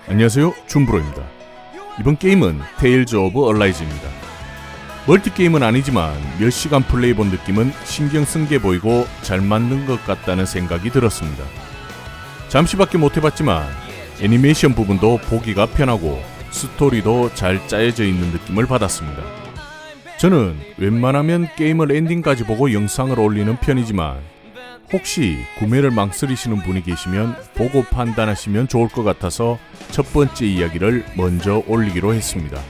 안녕하세요, 줌브로입니다. 이번 게임은 테일즈 오브 어라이즈입니다. 멀티게임은 아니지만 몇 시간 플레이본 느낌은 신경 쓴 게 보이고 잘 만든 것 같다는 생각이 들었습니다. 잠시밖에 못 해봤지만 애니메이션 부분도 보기가 편하고 스토리도 잘 짜여져 있는 느낌을 받았습니다. 저는 웬만하면 게임을 엔딩까지 보고 영상을 올리는 편이지만 혹시 구매를 망설이시는 분이 계시면 보고 판단하시면 좋을 것 같아서 첫 번째 이야기를 먼저 올리기로 했습니다.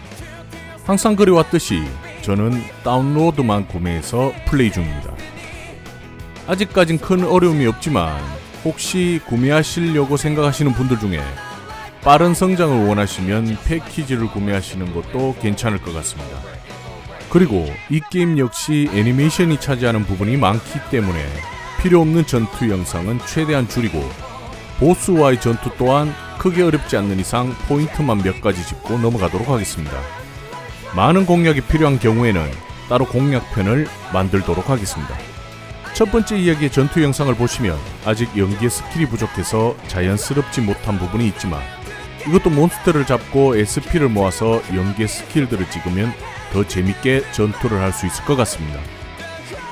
항상 그래왔듯이 저는 다운로드만 구매해서 플레이 중입니다. 아직까진 큰 어려움이 없지만 혹시 구매하시려고 생각하시는 분들 중에 빠른 성장을 원하시면 패키지를 구매하시는 것도 괜찮을 것 같습니다. 그리고 이 게임 역시 애니메이션이 차지하는 부분이 많기 때문에 필요 없는 전투 영상은 최대한 줄이고 보스와의 전투 또한 크게 어렵지 않는 이상 포인트만 몇 가지 짚고 넘어가도록 하겠습니다. 많은 공략이 필요한 경우에는 따로 공략편을 만들도록 하겠습니다. 첫 번째 이야기의 전투 영상을 보시면 아직 연기의 스킬이 부족해서 자연스럽지 못한 부분이 있지만 이것도 몬스터를 잡고 SP를 모아서 연기의 스킬들을 찍으면 더 재밌게 전투를 할 수 있을 것 같습니다.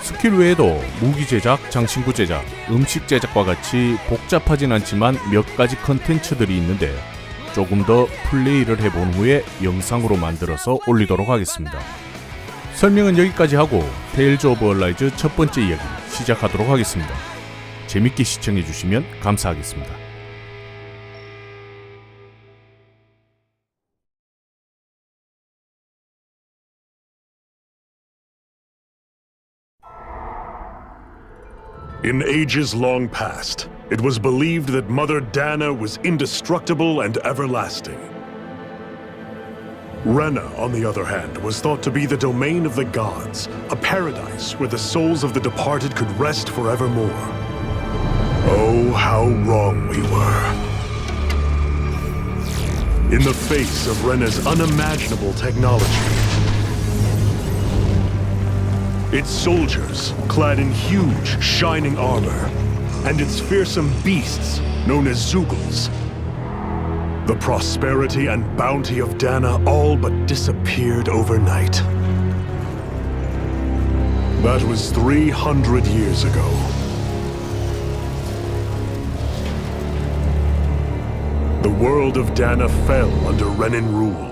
스킬 외에도 무기 제작, 장신구 제작, 음식 제작과 같이 복잡하진 않지만 몇 가지 컨텐츠들이 있는데 조금 더 플레이를 해본 후에 영상으로 만들어서 올리도록 하겠습니다. 설명은 여기까지 하고 테일즈 오브 어라이즈 첫 번째 이야기 시작하도록 하겠습니다. 재밌게 시청해주시면 감사하겠습니다. In ages long past, it was believed that Mother Dana was indestructible and everlasting. Rena, on the other hand, was thought to be the domain of the gods, a paradise where the souls of the departed could rest forevermore. Oh, how wrong we were. In the face of Rena's unimaginable technology, its soldiers, clad in huge, shining armor, and its fearsome beasts, known as Zeugles. The prosperity and bounty of Dana all but disappeared overnight. That was 300 years ago. The world of Dana fell under Renan rule,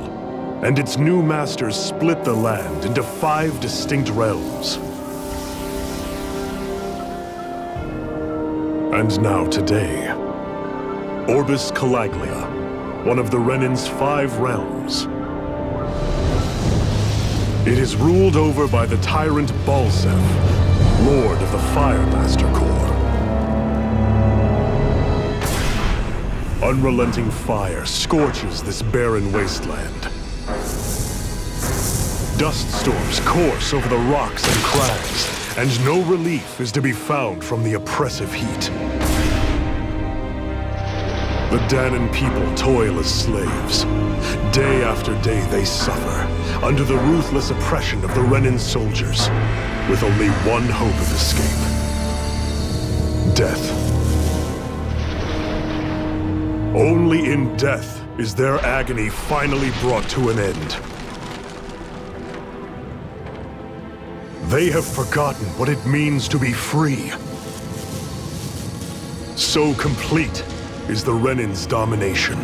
and its new masters split the land into 5 distinct realms. And now today, Orbis Calaglia, one of the Renan's 5 realms. It is ruled over by the tyrant Balsef, Lord of the Firemaster Corps. Unrelenting fire scorches this barren wasteland. Dust storms course over the rocks and crags, and no relief is to be found from the oppressive heat. The Danan people toil as slaves. Day after day they suffer under the ruthless oppression of the Renan soldiers, with only one hope of escape: death. Only in death is their agony finally brought to an end. They have forgotten what it means to be free. So complete is the Renan's domination.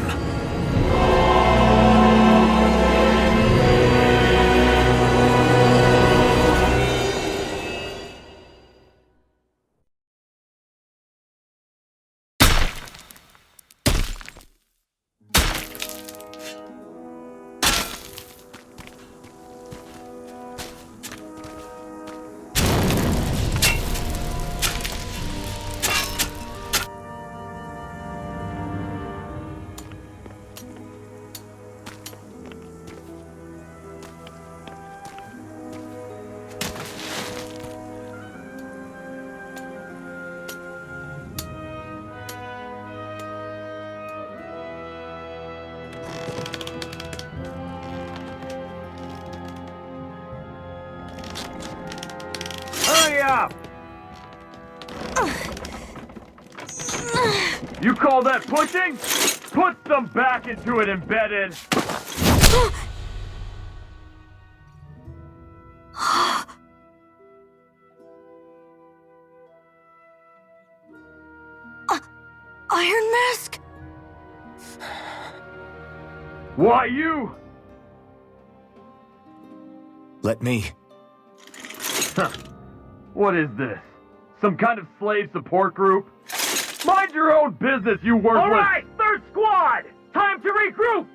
Hurry up! You call that pushing? Put some back into it, embedded. Iron Mask? Why you? Let me. What is this? Some kind of slave support group? Mind your own business, you worthless! All right, third squad! Time to regroup!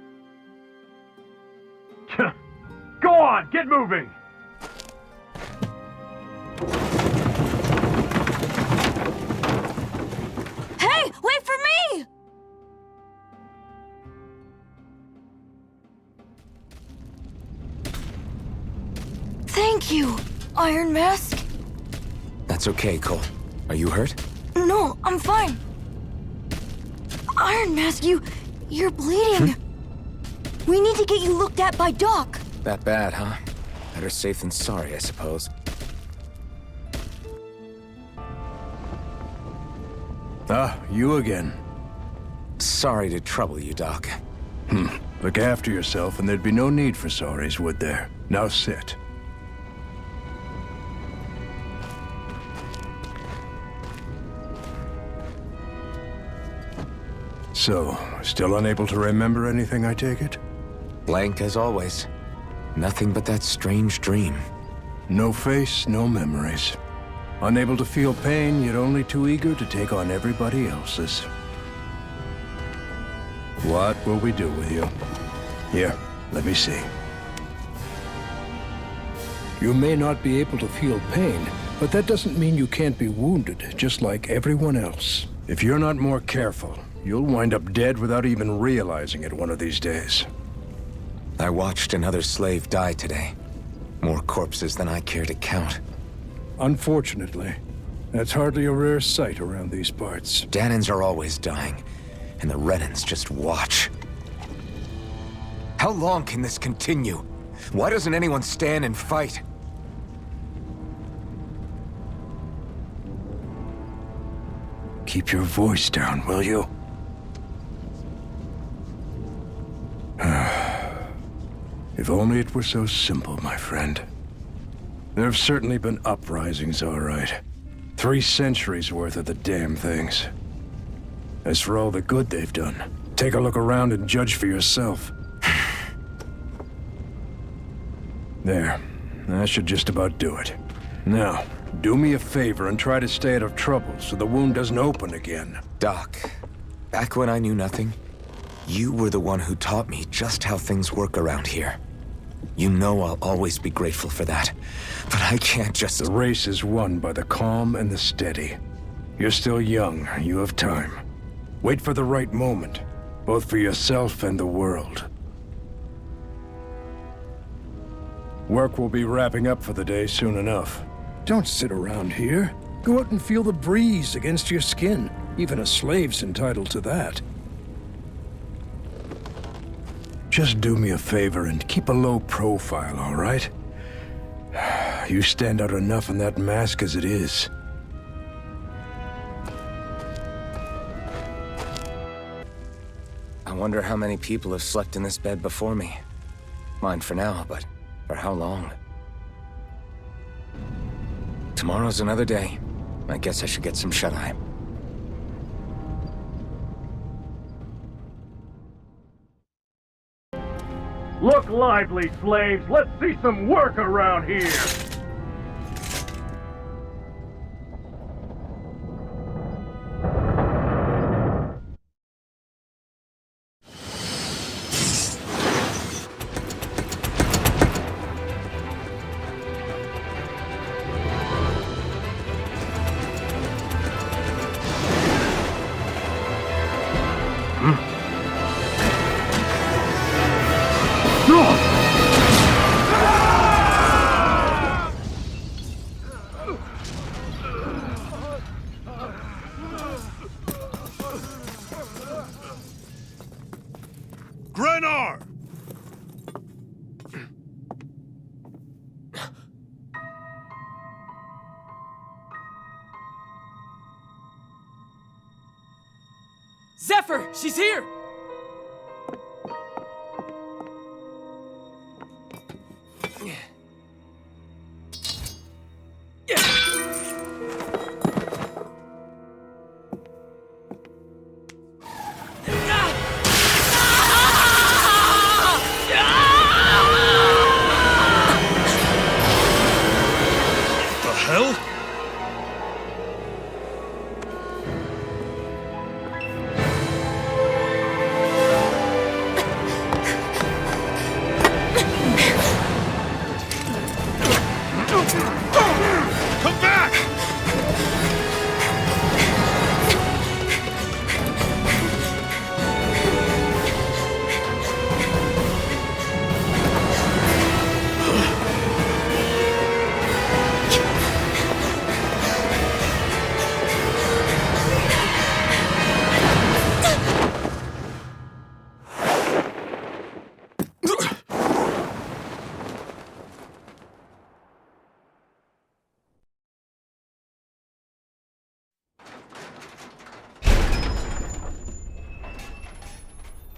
Go on, get moving! Hey, wait for me! Thank you, Iron Mask. That's okay, Cole. Are you hurt? No, I'm fine. Iron Mask, you're bleeding. We need to get you looked at by Doc. That bad, huh? Better safe than sorry, I suppose. Ah, you again. Sorry to trouble you, Doc. Look after yourself and there'd be no need for sorries, would there? Now sit. So, still unable to remember anything, I take it? Blank as always. Nothing but that strange dream. No face, no memories. Unable to feel pain, yet only too eager to take on everybody else's. What will we do with you? Here, let me see. You may not be able to feel pain, but that doesn't mean you can't be wounded, just like everyone else. If you're not more careful, you'll wind up dead without even realizing it one of these days. I watched another slave die today. More corpses than I care to count. Unfortunately, that's hardly a rare sight around these parts. Danans are always dying, and the Renans just watch. How long can this continue? Why doesn't anyone stand and fight? Keep your voice down, will you? If only it were so simple, my friend. There have certainly been uprisings, all right. 3 centuries worth of the damn things. As for all the good they've done, take a look around and judge for yourself. There. That should just about do it. Now, do me a favor and try to stay out of trouble so the wound doesn't open again. Doc, back when I knew nothing, you were the one who taught me just how things work around here. You know I'll always be grateful for that, but I can't just... The race is won by the calm and the steady. You're still young, you have time. Wait for the right moment, both for yourself and the world. Work will be wrapping up for the day soon enough. Don't sit around here. Go out and feel the breeze against your skin. Even a slave's entitled to that. Just do me a favor and keep a low profile, all right? You stand out enough in that mask as it is. I wonder how many people have slept in this bed before me. Mine for now, but for how long? Tomorrow's another day. I guess I should get some shut-eye. Look lively, slaves! Let's see some work around here! Grenar! Zephyr, she's here!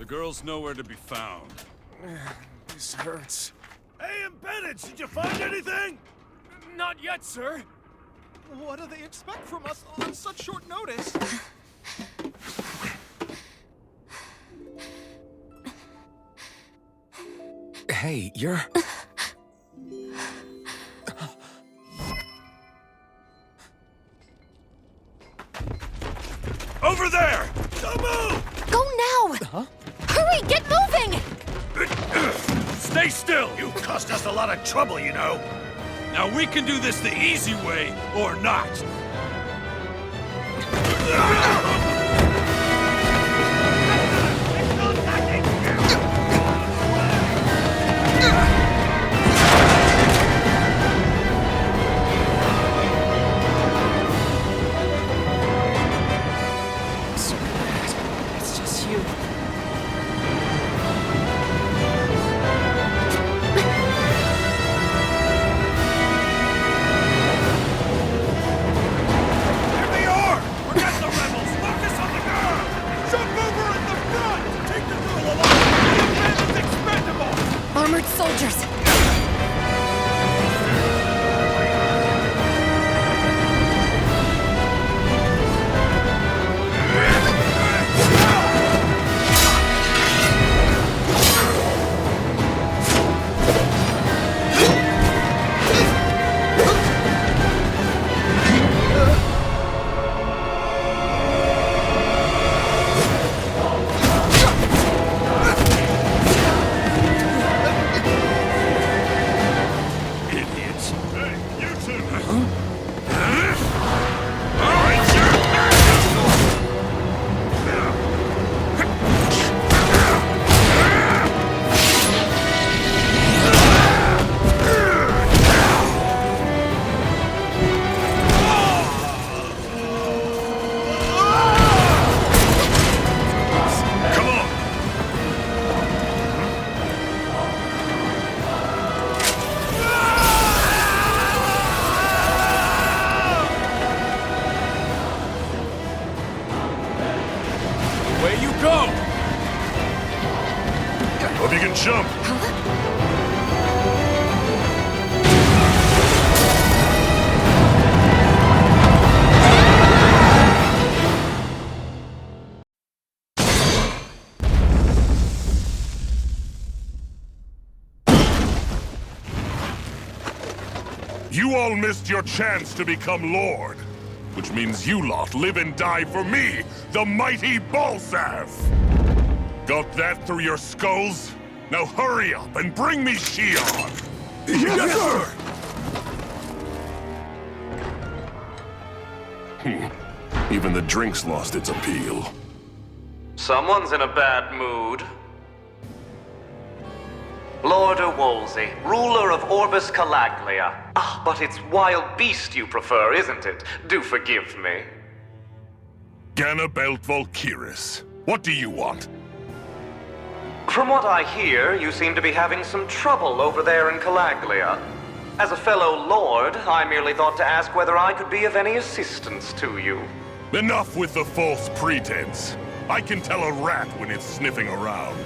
The girl's nowhere to be found. This hurts. Hey, embedded, did you find anything? Not yet, sir. What do they expect from us on such short notice? Hey, you're... Over there! Don't move! Go now! Huh? Hurry, get moving! Stay still! You caused us a lot of trouble, you know. Now we can do this the easy way, or not. It's just you. Here they are! Forget the rebels! Focus on the girl! Jump over in the front! Take the girl along! The man is expendable! Armored soldiers! Idiots! Hey, you two! Come on! Away you go! Hope you can jump. You all missed your chance to become Lord, which means you lot live and die for me, the mighty Balsav. Got that through your skulls? Now hurry up and bring me Shion! Yes, sir! Even the drink's lost its appeal. Someone's in a bad mood. Lord Wolsey, ruler of Orbis Calaglia. Ah, but it's wild beast you prefer, isn't it? Do forgive me. Ganabelt Volkiris, what do you want? From what I hear, you seem to be having some trouble over there in Calaglia. As a fellow lord, I merely thought to ask whether I could be of any assistance to you. Enough with the false pretense. I can tell a rat when it's sniffing around.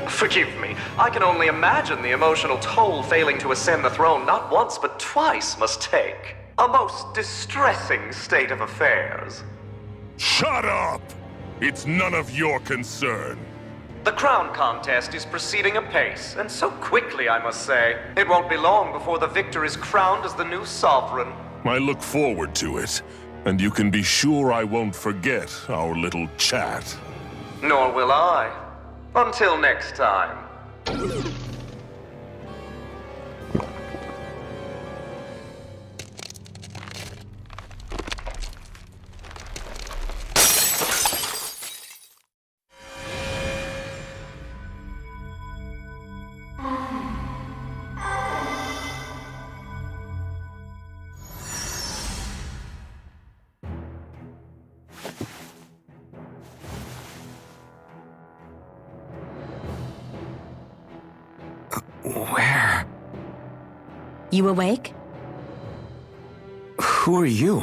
Forgive me, I can only imagine the emotional toll failing to ascend the throne not once but twice must take. A most distressing state of affairs. Shut up! It's none of your concern. The crown contest is proceeding apace, and so quickly, I must say. It won't be long before the victor is crowned as the new sovereign. I look forward to it, and you can be sure I won't forget our little chat. Nor will I. Until next time. Where? You awake? Who are you?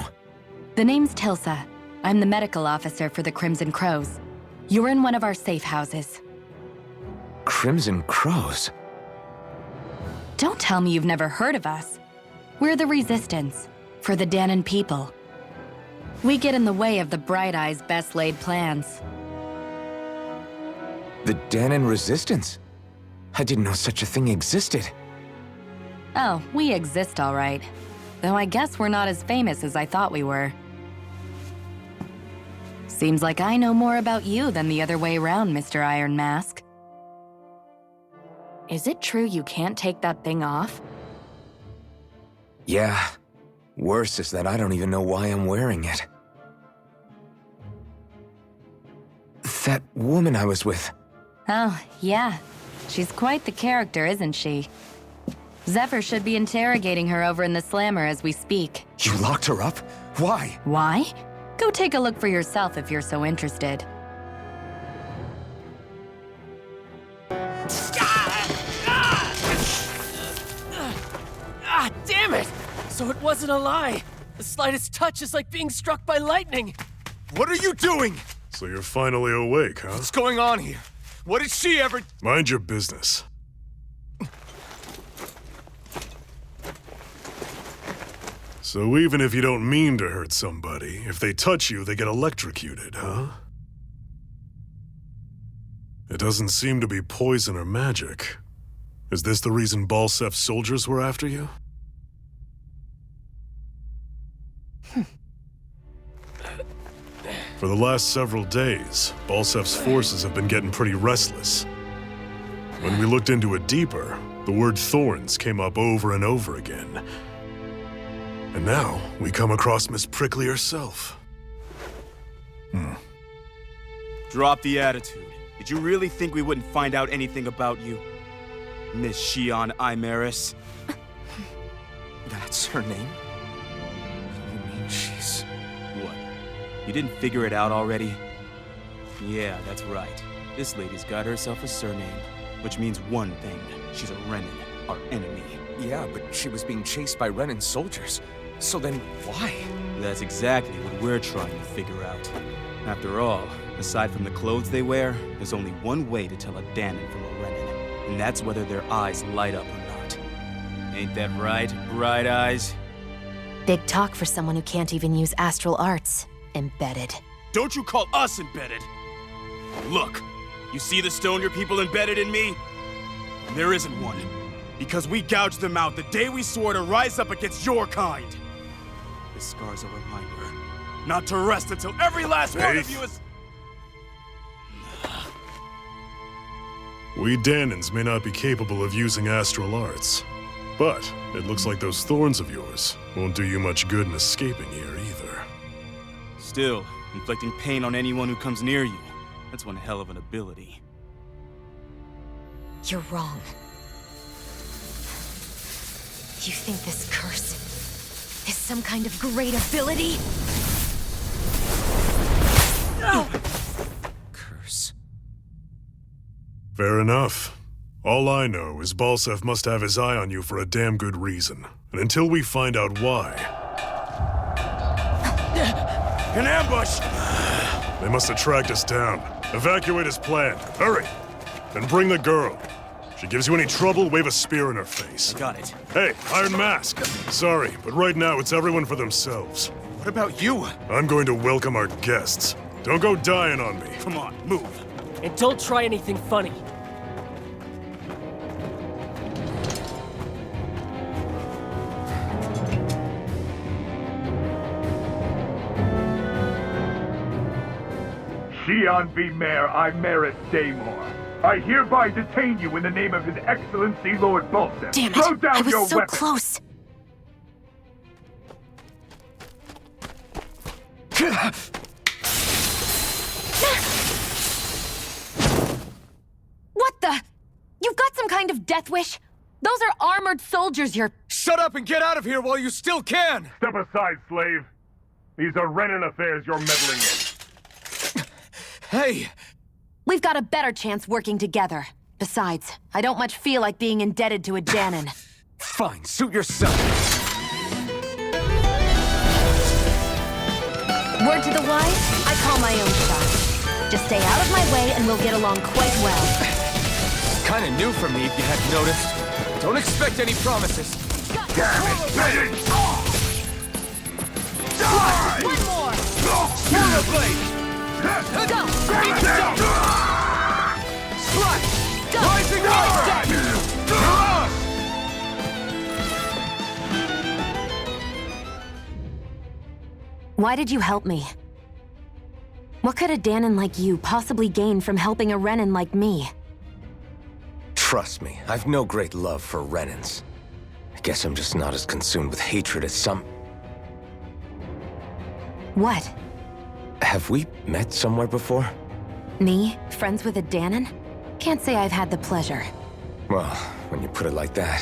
The name's Tilsa. I'm the medical officer for the Crimson Crows. You're in one of our safe houses. Crimson Crows? Don't tell me you've never heard of us. We're the Resistance, for the Danon people. We get in the way of the Bright Eyes' best laid plans. The Danon Resistance? I didn't know such a thing existed. Oh, we exist all right. Though I guess we're not as famous as I thought we were. Seems like I know more about you than the other way around, Mr. Iron Mask. Is it true you can't take that thing off? Yeah. Worse is that I don't even know why I'm wearing it. That woman I was with. Oh, yeah. She's quite the character, isn't she? Zephyr should be interrogating her over in the Slammer as we speak. You locked her up? Why? Why? Go take a look for yourself if you're so interested. Ah, damn it! So it wasn't a lie. The slightest touch is like being struck by lightning. What are you doing? So you're finally awake, huh? What's going on here? What did she ever... Mind your business. So even if you don't mean to hurt somebody, if they touch you, they get electrocuted, huh? It doesn't seem to be poison or magic. Is this the reason Balsef's soldiers were after you? For the last several days, Balsef's forces have been getting pretty restless. When we looked into it deeper, the word thorns came up over and over again. And now, we come across Miss Prickly herself. Drop the attitude. Did you really think we wouldn't find out anything about you? Miss Shion Imaris? That's her name? You mean she's... What? You didn't figure it out already? Yeah, that's right. This lady's got herself a surname, which means one thing. She's a Renin, our enemy. Yeah, but she was being chased by Renin soldiers. So then, why? That's exactly what we're trying to figure out. After all, aside from the clothes they wear, there's only one way to tell a Danon from a Renin, and that's whether their eyes light up or not. Ain't that right, Bright Eyes? Big talk for someone who can't even use astral arts. Embedded. Don't you call us embedded! Look, you see the stone your people embedded in me? There isn't one, because we gouged them out the day we swore to rise up against your kind. This scar's a reminder, not to rest until every last one of you is... We Danons may not be capable of using astral arts, but it looks like those thorns of yours won't do you much good in escaping here either. Still, inflicting pain on anyone who comes near you, that's one hell of an ability. You're wrong. You think this curse is some kind of great ability? Curse. Fair enough. All I know is Balsef must have his eye on you for a damn good reason. And until we find out why... An ambush! They must have tracked us down. Evacuate as planned. Hurry! And bring the girl. If she gives you any trouble, wave a spear in her face. Got it. Hey, Iron Mask. Sorry, but right now it's everyone for themselves. What about you? I'm going to welcome our guests. Don't go dying on me. Come on, move. And don't try anything funny. Shion V. Mayor Imaris Daymore. I hereby detain you in the name of His Excellency Lord Balsef. Damn it! Throw down I was your so weapon. close. What the? You've got some kind of death wish? Those are armored soldiers you're... Shut up and get out of here while you still can! Step aside, slave. These are Renin affairs you're meddling in. Hey! We've got a better chance working together. Besides, I don't much feel like being indebted to a Danon. Fine, suit yourself. Word to the wise, I call my own shot. Just stay out of my way and we'll get along quite well. Kinda new for me, if you hadn't noticed. Don't expect any promises. Damn it, Bennett! Die! One more! Swallow blade! Go! Slash! Go! Rising Cross! Why did you help me? What could a Danon like you possibly gain from helping a Renan like me? Trust me, I've no great love for Renans. I guess I'm just not as consumed with hatred as some... What? Have we met somewhere before? Me? Friends with a Danon? Can't say I've had the pleasure. Well, when you put it like that,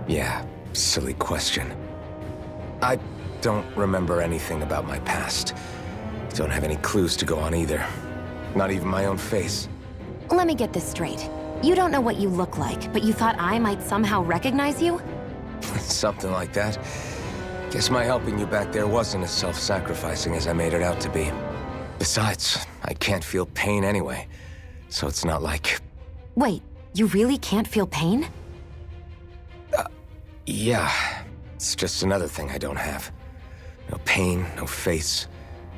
yeah, silly question. I don't remember anything about my past. Don't have any clues to go on either. Not even my own face. Let me get this straight. You don't know what you look like, but you thought I might somehow recognize you? Something like that. Guess my helping you back there wasn't as self-sacrificing as I made it out to be. Besides, I can't feel pain anyway, so it's not like... Wait, you really can't feel pain? Yeah. It's just another thing I don't have. No pain, no face,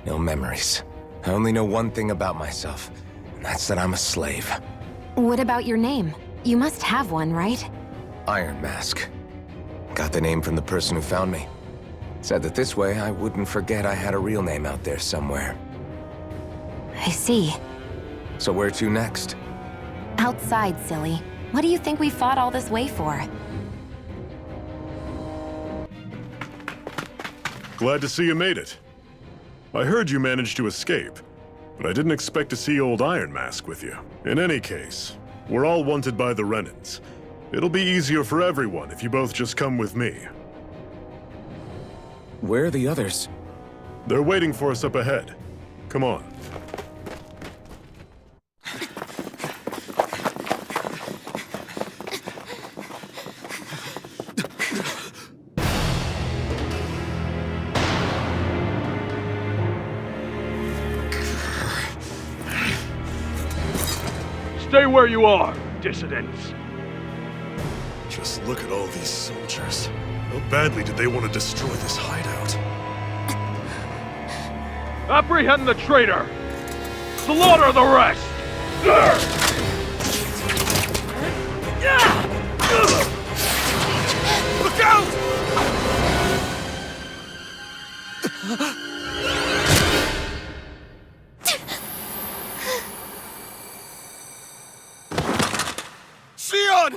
no memories. I only know one thing about myself, and that's that I'm a slave. What about your name? You must have one, right? Iron Mask. Got the name from the person who found me. Said that this way I wouldn't forget I had a real name out there somewhere. I see. So where to next? Outside, silly. What do you think we fought all this way for? Glad to see you made it. I heard you managed to escape, but I didn't expect to see old Iron Mask with you. In any case, we're all wanted by the Renans. It'll be easier for everyone if you both just come with me. Where are the others? They're waiting for us up ahead. Come on. Stay where you are, dissidents. Just look at all these soldiers. How badly did they want to destroy this hideout? Apprehend the traitor! Slaughter the rest! Look out! Sion!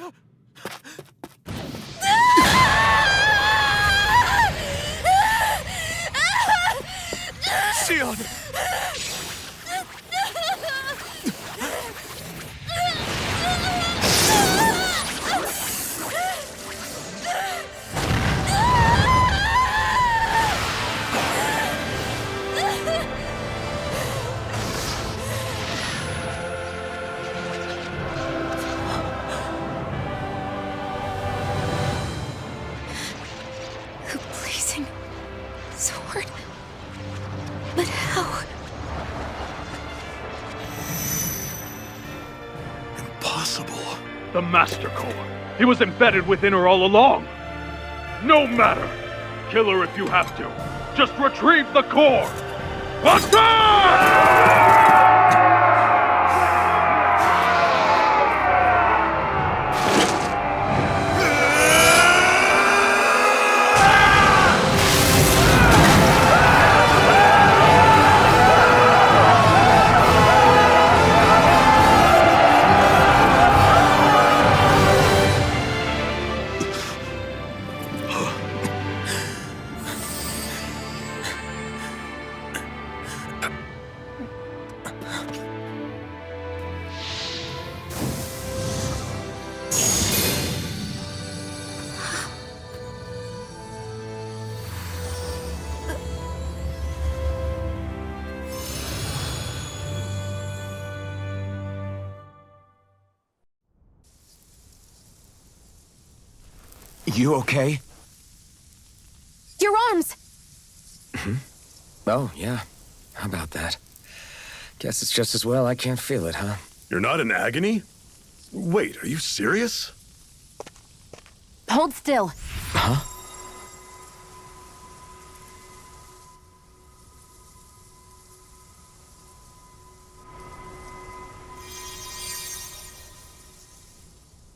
Sion! A blazing sword? But how? Impossible. The Master Core. He was embedded within her all along. No matter. Kill her if you have to. Just retrieve the core. Attack! You okay? Your arms! Oh, yeah. How about that? Guess it's just as well I can't feel it, huh? You're not in agony? Wait, are you serious? Hold still. Huh?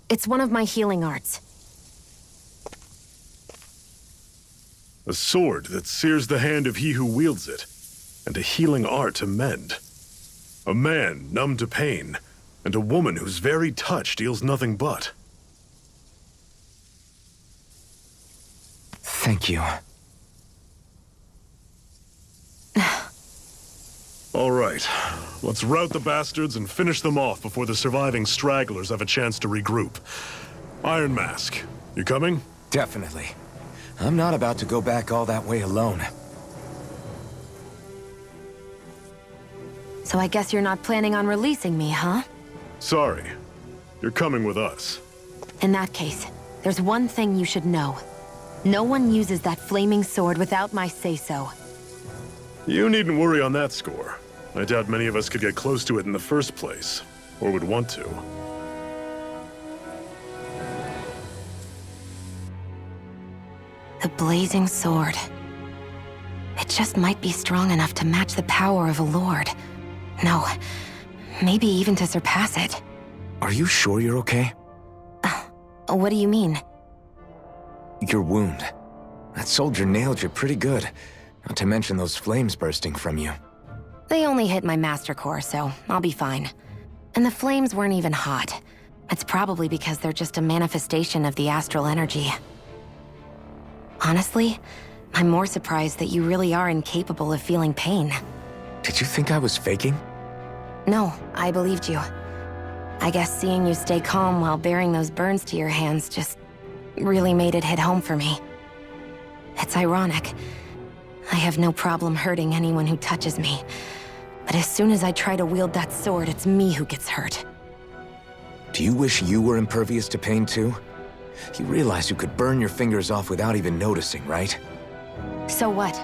It's one of my healing arts. A sword that sears the hand of he who wields it, and a healing art to mend. A man numb to pain, and a woman whose very touch deals nothing but. Thank you. All right, let's rout the bastards and finish them off before the surviving stragglers have a chance to regroup. Iron Mask, you coming? Definitely. I'm not about to go back all that way alone. So I guess you're not planning on releasing me, huh? Sorry, you're coming with us. In that case, there's one thing you should know. No one uses that flaming sword without my say-so. You needn't worry on that score. I doubt many of us could get close to it in the first place, or would want to. The blazing sword. It just might be strong enough to match the power of a lord. No, maybe even to surpass it. Are you sure you're okay? What do you mean? Your wound. That soldier nailed you pretty good. Not to mention those flames bursting from you. They only hit my master core, so I'll be fine. And the flames weren't even hot. It's probably because they're just a manifestation of the astral energy. Honestly, I'm more surprised that you really are incapable of feeling pain. Did you think I was faking? No, I believed you. I guess seeing you stay calm while bearing those burns to your hands just really made it hit home for me. It's ironic. I have no problem hurting anyone who touches me. But as soon as I try to wield that sword, it's me who gets hurt. Do you wish you were impervious to pain too? You realize you could burn your fingers off without even noticing, right? So what?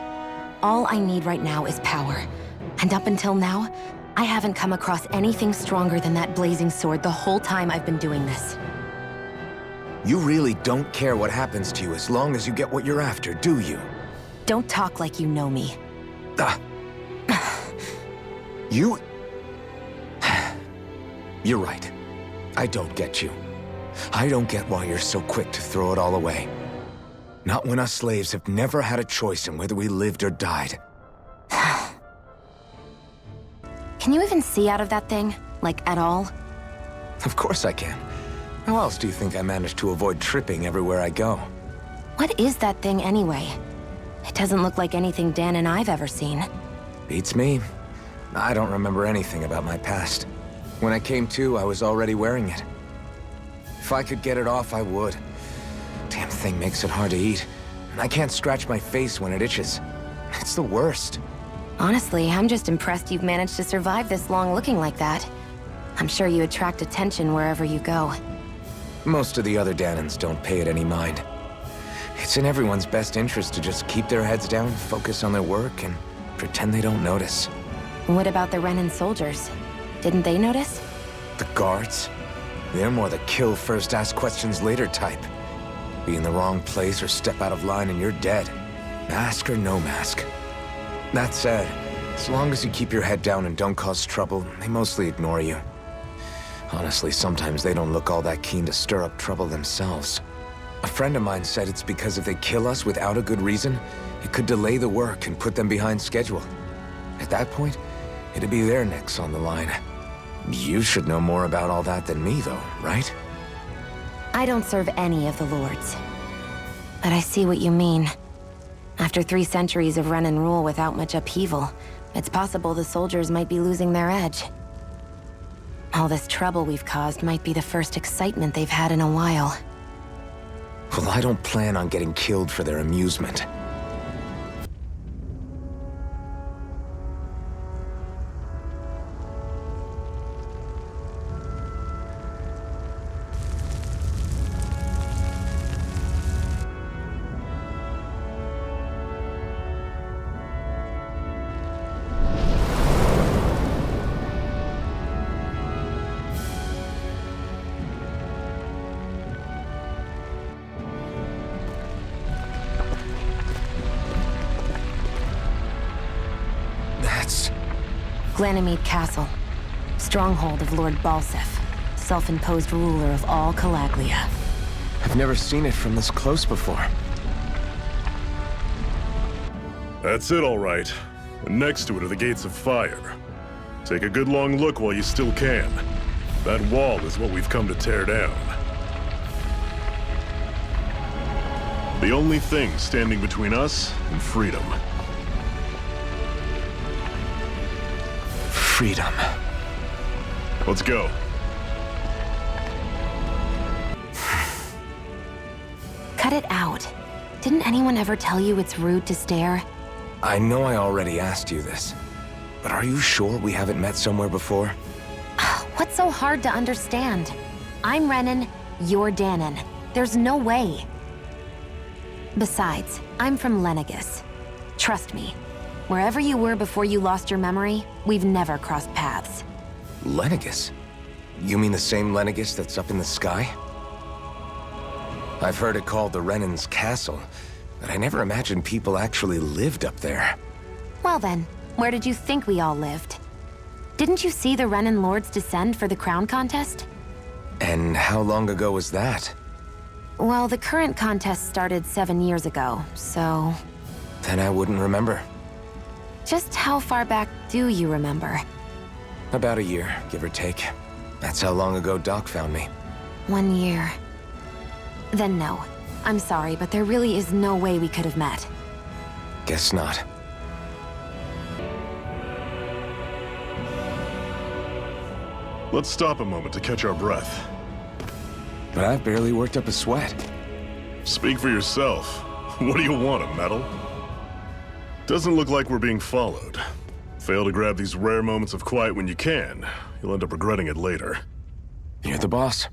All I need right now is power. And up until now, I haven't come across anything stronger than that blazing sword the whole time I've been doing this. You really don't care what happens to you as long as you get what you're after, do you? Don't talk like you know me. You... You're right. I don't get you. I don't get why you're so quick to throw it all away. Not when us slaves have never had a choice in whether we lived or died. Can you even see out of that thing? Like, at all? Of course I can. How else do you think I managed to avoid tripping everywhere I go? What is that thing anyway? It doesn't look like anything Dan and I've ever seen. Beats me. I don't remember anything about my past. When I came to, I was already wearing it. If I could get it off, I would. Damn thing makes it hard to eat. And I can't scratch my face when it itches. It's the worst. Honestly, I'm just impressed you've managed to survive this long looking like that. I'm sure you attract attention wherever you go. Most of the other Danans don't pay it any mind. It's in everyone's best interest to just keep their heads down, focus on their work, and pretend they don't notice. What about the Renan soldiers? Didn't they notice? The guards? They're more the kill first, ask questions later type. Be in the wrong place or step out of line and you're dead. Mask or no mask. That said, as long as you keep your head down and don't cause trouble, they mostly ignore you. Honestly, sometimes they don't look all that keen to stir up trouble themselves. A friend of mine said it's because if they kill us without a good reason, it could delay the work and put them behind schedule. At that point, it'd be their necks on the line. You should know more about all that than me, though, right? I don't serve any of the lords. But I see what you mean. After 3 centuries of run and rule without much upheaval, it's possible the soldiers might be losing their edge. All this trouble we've caused might be the first excitement they've had in a while. Well, I don't plan on getting killed for their amusement. Ganymede Castle, stronghold of Lord Balsef, self-imposed ruler of all Calaglia. I've never seen it from this close before. That's it, all right. And next to it are the gates of fire. Take a good long look while you still can. That wall is what we've come to tear down. The only thing standing between us and freedom. Freedom. Let's go. Cut it out. Didn't anyone ever tell you it's rude to stare? I know I already asked you this, but are you sure we haven't met somewhere before? What's so hard to understand? I'm Renan, you're Danon. There's no way. Besides, I'm from Lenegus. Trust me, wherever you were before you lost your memory, we've never crossed paths. Lenegus? You mean the same Lenegus that's up in the sky? I've heard it called the Renan's Castle, but I never imagined people actually lived up there. Well then, where did you think we all lived? Didn't you see the Renan Lords descend for the crown contest? And how long ago was that? Well, the current contest started 7 years ago, so... Then I wouldn't remember. Just how far back do you remember? About a year, give or take. That's how long ago Doc found me. 1 year. Then no. I'm sorry, but there really is no way we could have met. Guess not. Let's stop a moment to catch our breath. But I've barely worked up a sweat. Speak for yourself. What do you want, a medal? Doesn't look like we're being followed. Fail to grab these rare moments of quiet when you can. You'll end up regretting it later. You're the boss.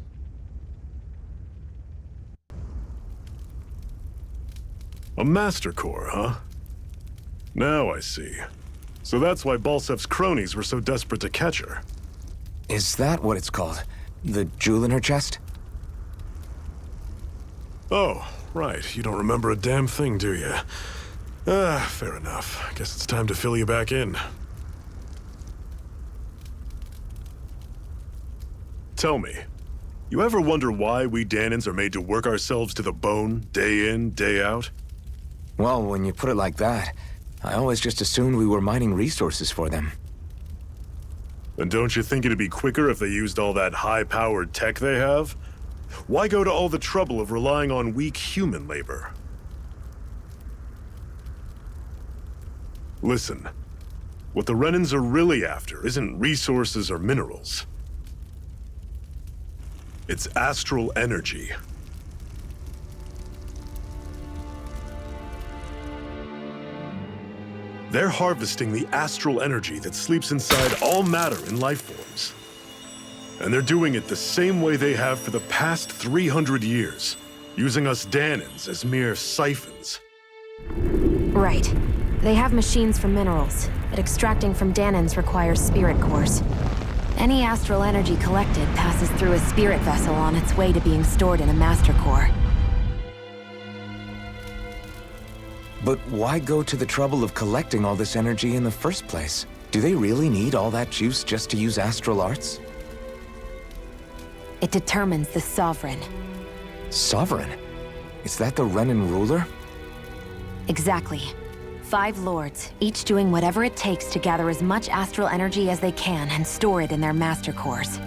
A Master Core, huh? Now I see. So that's why Balsef's cronies were so desperate to catch her. Is that what it's called? The jewel in her chest? Oh, right. You don't remember a damn thing, do you? Fair enough. Guess it's time to fill you back in. Tell me, you ever wonder why we Danons are made to work ourselves to the bone, day in, day out? Well, when you put it like that, I always just assumed we were mining resources for them. And don't you think it'd be quicker if they used all that high-powered tech they have? Why go to all the trouble of relying on weak human labor? Listen, what the Renans are really after isn't resources or minerals. It's astral energy. They're harvesting the astral energy that sleeps inside all matter in life forms. And they're doing it the same way they have for the past 300 years, using us Danons as mere siphons. Right. They have machines for minerals, but extracting from Danons requires spirit cores. Any astral energy collected passes through a spirit vessel on its way to being stored in a master core. But why go to the trouble of collecting all this energy in the first place? Do they really need all that juice just to use astral arts? It determines the Sovereign. Sovereign? Is that the Renan ruler? Exactly. 5 lords, each doing whatever it takes to gather as much astral energy as they can and store it in their master cores.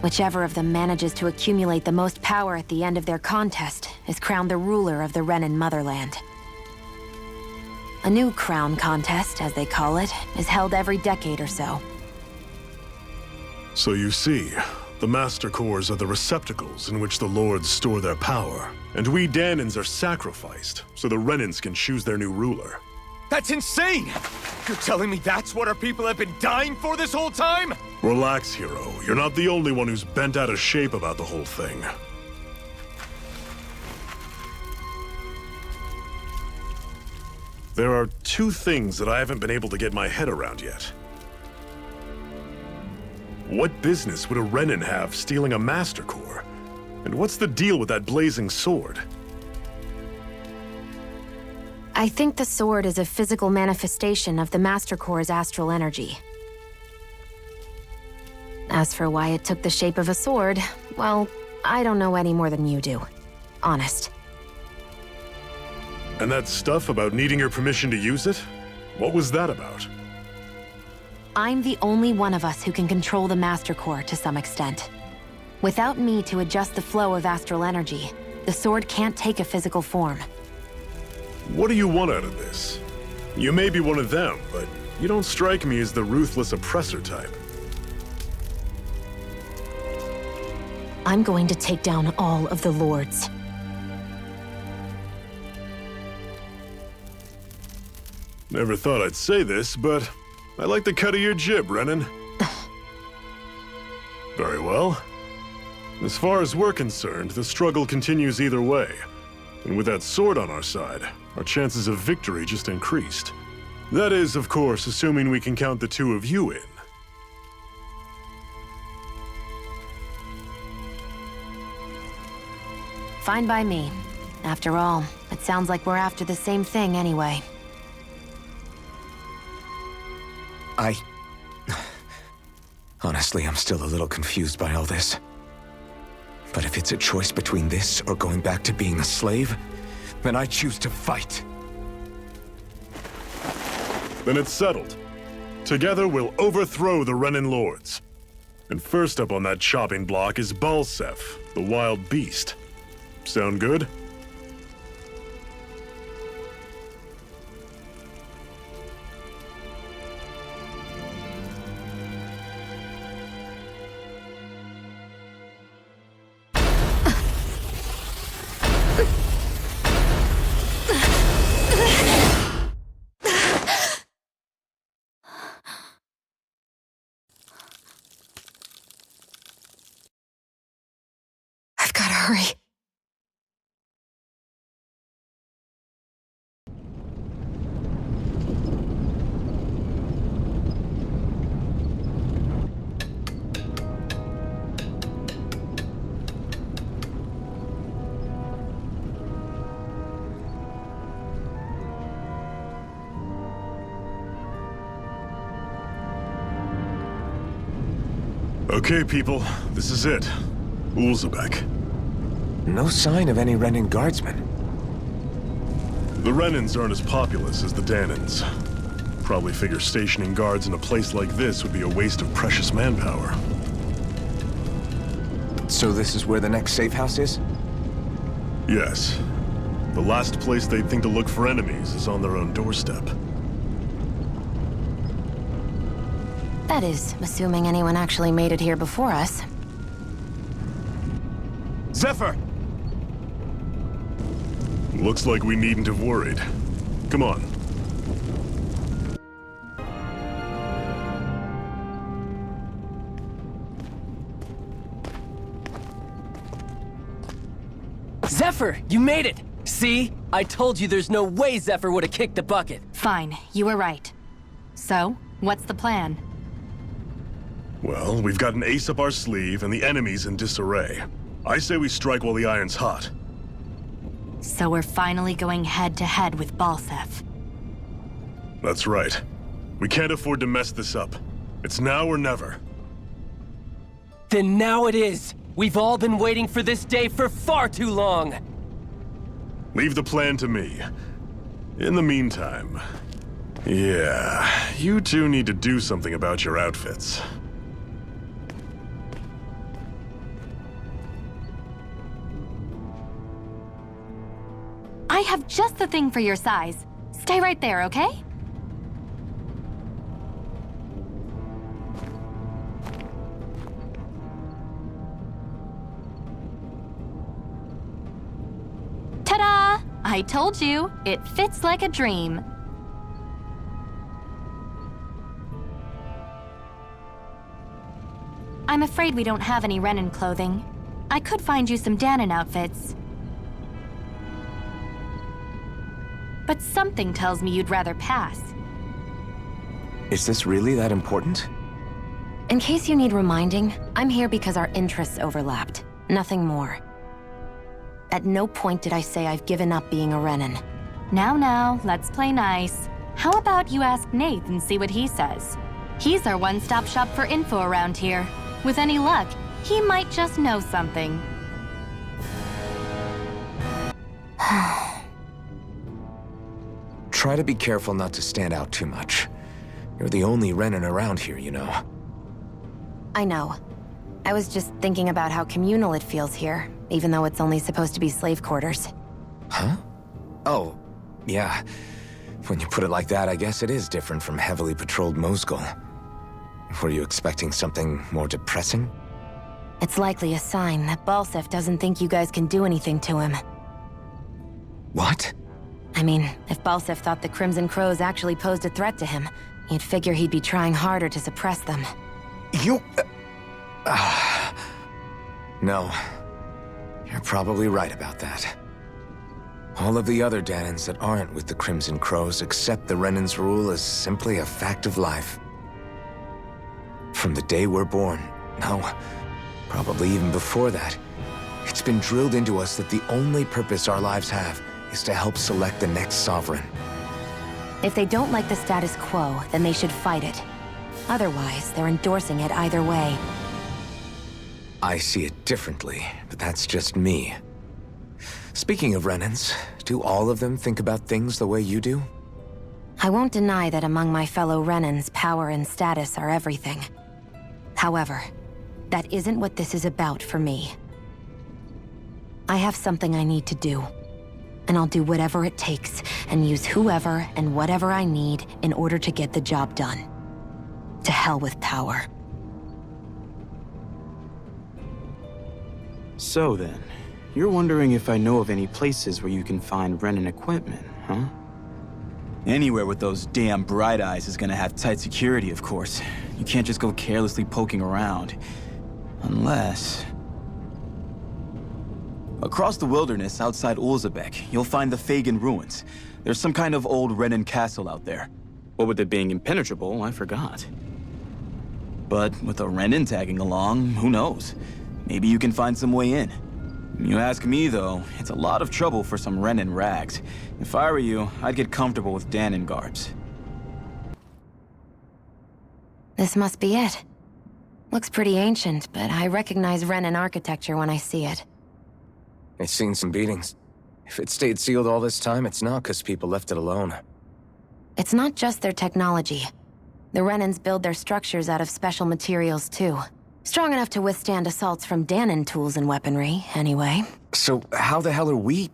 Whichever of them manages to accumulate the most power at the end of their contest is crowned the ruler of the Renan motherland. A new crown contest, as they call it, is held every decade or so. So you see, the Master Cores are the receptacles in which the Lords store their power. And we Danons are sacrificed, so the Renans can choose their new ruler. That's insane! You're telling me that's what our people have been dying for this whole time? Relax, hero. You're not the only one who's bent out of shape about the whole thing. There are 2 things that I haven't been able to get my head around yet. What business would a Renan have stealing a Master Core? And what's the deal with that blazing sword? I think the sword is a physical manifestation of the Master Core's astral energy. As for why it took the shape of a sword, well, I don't know any more than you do. Honest. And that stuff about needing your permission to use it? What was that about? I'm the only one of us who can control the Master Core to some extent. Without me to adjust the flow of astral energy, the sword can't take a physical form. What do you want out of this? You may be one of them, but you don't strike me as the ruthless oppressor type. I'm going to take down all of the lords. Never thought I'd say this, but I like the cut of your jib, Renan. Very well. As far as we're concerned, the struggle continues either way. And with that sword on our side, our chances of victory just increased. That is, of course, assuming we can count the two of you in. Fine by me. After all, it sounds like we're after the same thing anyway. Honestly, I'm still a little confused by all this. But if it's a choice between this or going back to being a slave, then I choose to fight. Then it's settled. Together we'll overthrow the Renan Lords. And first up on that chopping block is Balsef, the wild beast. Sound good? I've gotta hurry. Okay, people, this is it. Ulzebek. No sign of any Renan guardsmen. The Renans aren't as populous as the Danans. Probably figure stationing guards in a place like this would be a waste of precious manpower. So this is where the next safe house is? Yes. The last place they'd think to look for enemies is on their own doorstep. That is, assuming anyone actually made it here before us. Zephyr! Looks like we needn't have worried. Come on. Zephyr, you made it! See? I told you there's no way Zephyr would have kicked the bucket. Fine, you were right. So, what's the plan? Well, we've got an ace up our sleeve and the enemy's in disarray. I say we strike while the iron's hot. So we're finally going head-to-head with Balsef. That's right. We can't afford to mess this up. It's now or never. Then now it is! We've all been waiting for this day for far too long! Leave the plan to me. In the meantime... yeah, you two need to do something about your outfits. I have just the thing for your size. Stay right there, okay? Ta-da! I told you, it fits like a dream. I'm afraid we don't have any Renan clothing. I could find you some Danon outfits. But something tells me you'd rather pass. Is this really that important? In case you need reminding, I'm here because our interests overlapped. Nothing more. At no point did I say I've given up being a Renan. Now, let's play nice. How about you ask Nate and see what he says? He's our one-stop shop for info around here. With any luck, he might just know something. Try to be careful not to stand out too much. You're the only Renin around here, you know. I know. I was just thinking about how communal it feels here, even though it's only supposed to be slave quarters. Huh? Oh, yeah. When you put it like that, I guess it is different from heavily patrolled Mosgul. Were you expecting something more depressing? It's likely a sign that Balsef doesn't think you guys can do anything to him. What? I mean, if Balsef thought the Crimson Crows actually posed a threat to him, you'd figure he'd be trying harder to suppress them. You... No. You're probably right about that. All of the other Danans that aren't with the Crimson Crows accept the Renin's rule as simply a fact of life. From the day we're born, no, probably even before that, it's been drilled into us that the only purpose our lives have is to help select the next sovereign. If they don't like the status quo, then they should fight it. Otherwise, they're endorsing it either way. I see it differently, but that's just me. Speaking of Renins, do all of them think about things the way you do? I won't deny that among my fellow Renins, power and status are everything. However, that isn't what this is about for me. I have something I need to do. And I'll do whatever it takes, and use whoever and whatever I need in order to get the job done. To hell with power. So then, you're wondering if I know of any places where you can find Renin equipment, huh? Anywhere with those damn bright eyes is gonna have tight security, of course. You can't just go carelessly poking around. Unless... Across the wilderness outside Ulzebek, you'll find the Fagan ruins. There's some kind of old Renin castle out there. What with it being impenetrable, I forgot. But with a Renin tagging along, who knows? Maybe you can find some way in. You ask me, though, it's a lot of trouble for some Renin rags. If I were you, I'd get comfortable with Danon garbs. This must be it. Looks pretty ancient, but I recognize Renin architecture when I see it. It's seen some beatings. If it stayed sealed all this time, it's not because people left it alone. It's not just their technology. The Renins build their structures out of special materials, too. Strong enough to withstand assaults from Danon tools and weaponry, anyway. So how the hell are we...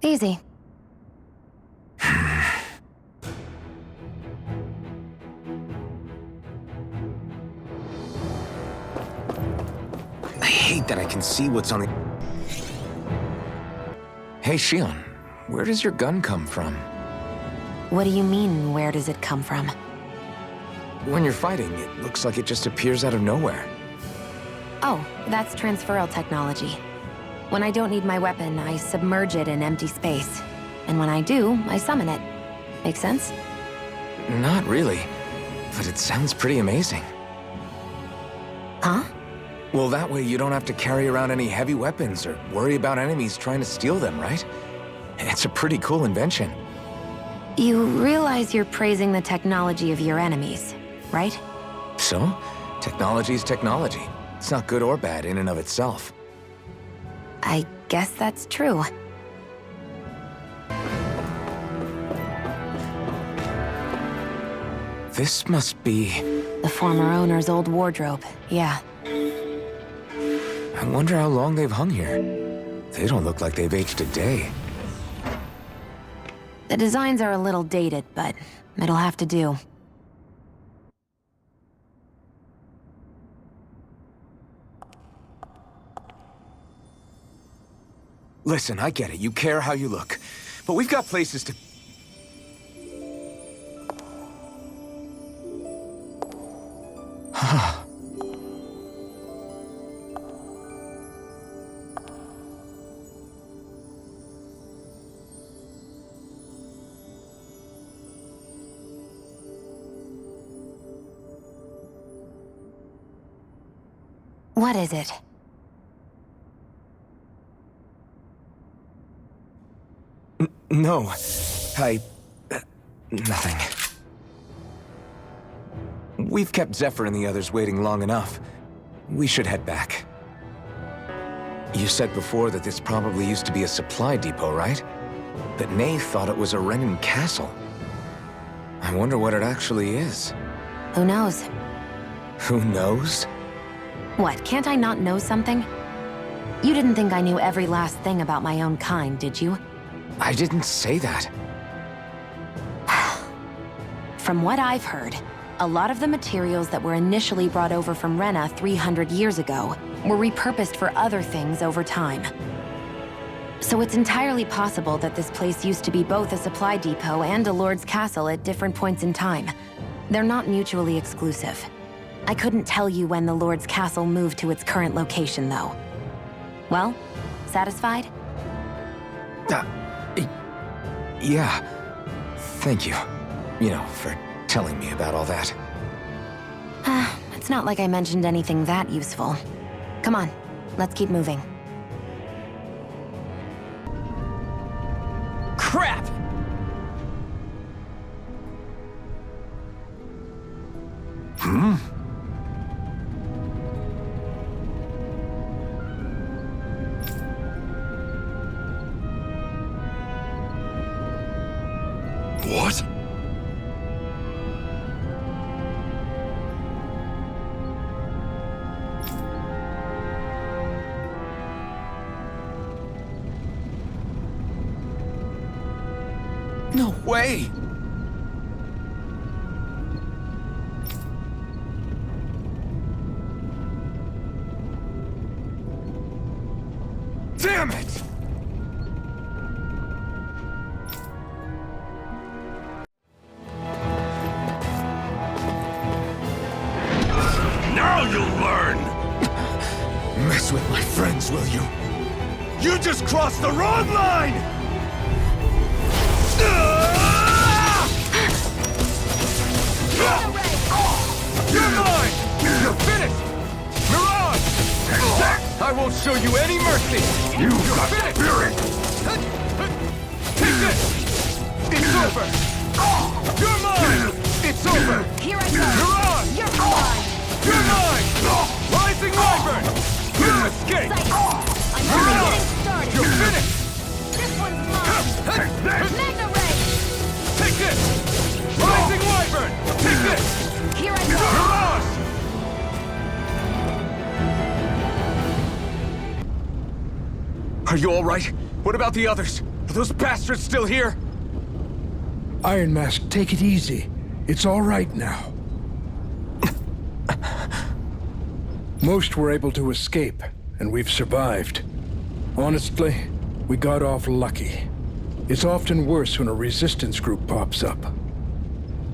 Easy. I hate that I can see what's on the... Hey, Shion, where does your gun come from? What do you mean, where does it come from? When you're fighting, it looks like it just appears out of nowhere. Oh, that's transferal technology. When I don't need my weapon, I submerge it in empty space. And when I do, I summon it. Make sense? Not really, but it sounds pretty amazing. Huh? Well, that way you don't have to carry around any heavy weapons or worry about enemies trying to steal them, right? It's a pretty cool invention. You realize you're praising the technology of your enemies, right? So, technology's technology. It's not good or bad in and of itself. I guess that's true. This must be... The former owner's old wardrobe, yeah. I wonder how long they've hung here. They don't look like they've aged a day. The designs are a little dated, but it'll have to do. Listen, I get it. You care how you look. But we've got places to... What is it? No. Nothing. We've kept Zephyr and the others waiting long enough. We should head back. You said before that this probably used to be a supply depot, right? But Nay thought it was a Renin castle. I wonder what it actually is. Who knows? Who knows? What, can't I not know something? You didn't think I knew every last thing about my own kind, did you? I didn't say that. From what I've heard, a lot of the materials that were initially brought over from Rena 300 years ago were repurposed for other things over time. So it's entirely possible that this place used to be both a supply depot and a lord's castle at different points in time. They're not mutually exclusive. I couldn't tell you when the lord's castle moved to its current location, though. Well, satisfied? Yeah. Thank you. You know, for telling me about all that. It's not like I mentioned anything that useful. Come on, let's keep moving. Crap! What? No way! Damn it! Now you'll learn! Mess with my friends, will you? You just crossed the wrong line! You're mine! You're finished! Mirage! I won't show you any mercy! You've got spirit! Take this! It's over! You're mine! It's over! Here I go! Mirage! You're mine! You're mine! Rising Wyvern! You escape! I'm only getting started! You're finished! This one's mine! Magna Ray! Take this! Rising Wyvern! Take this! Here I go! Mirage! Are you all right? What about the others? Are those bastards still here? Iron Mask, take it easy. It's all right now. Most were able to escape, and we've survived. Honestly, we got off lucky. It's often worse when a resistance group pops up.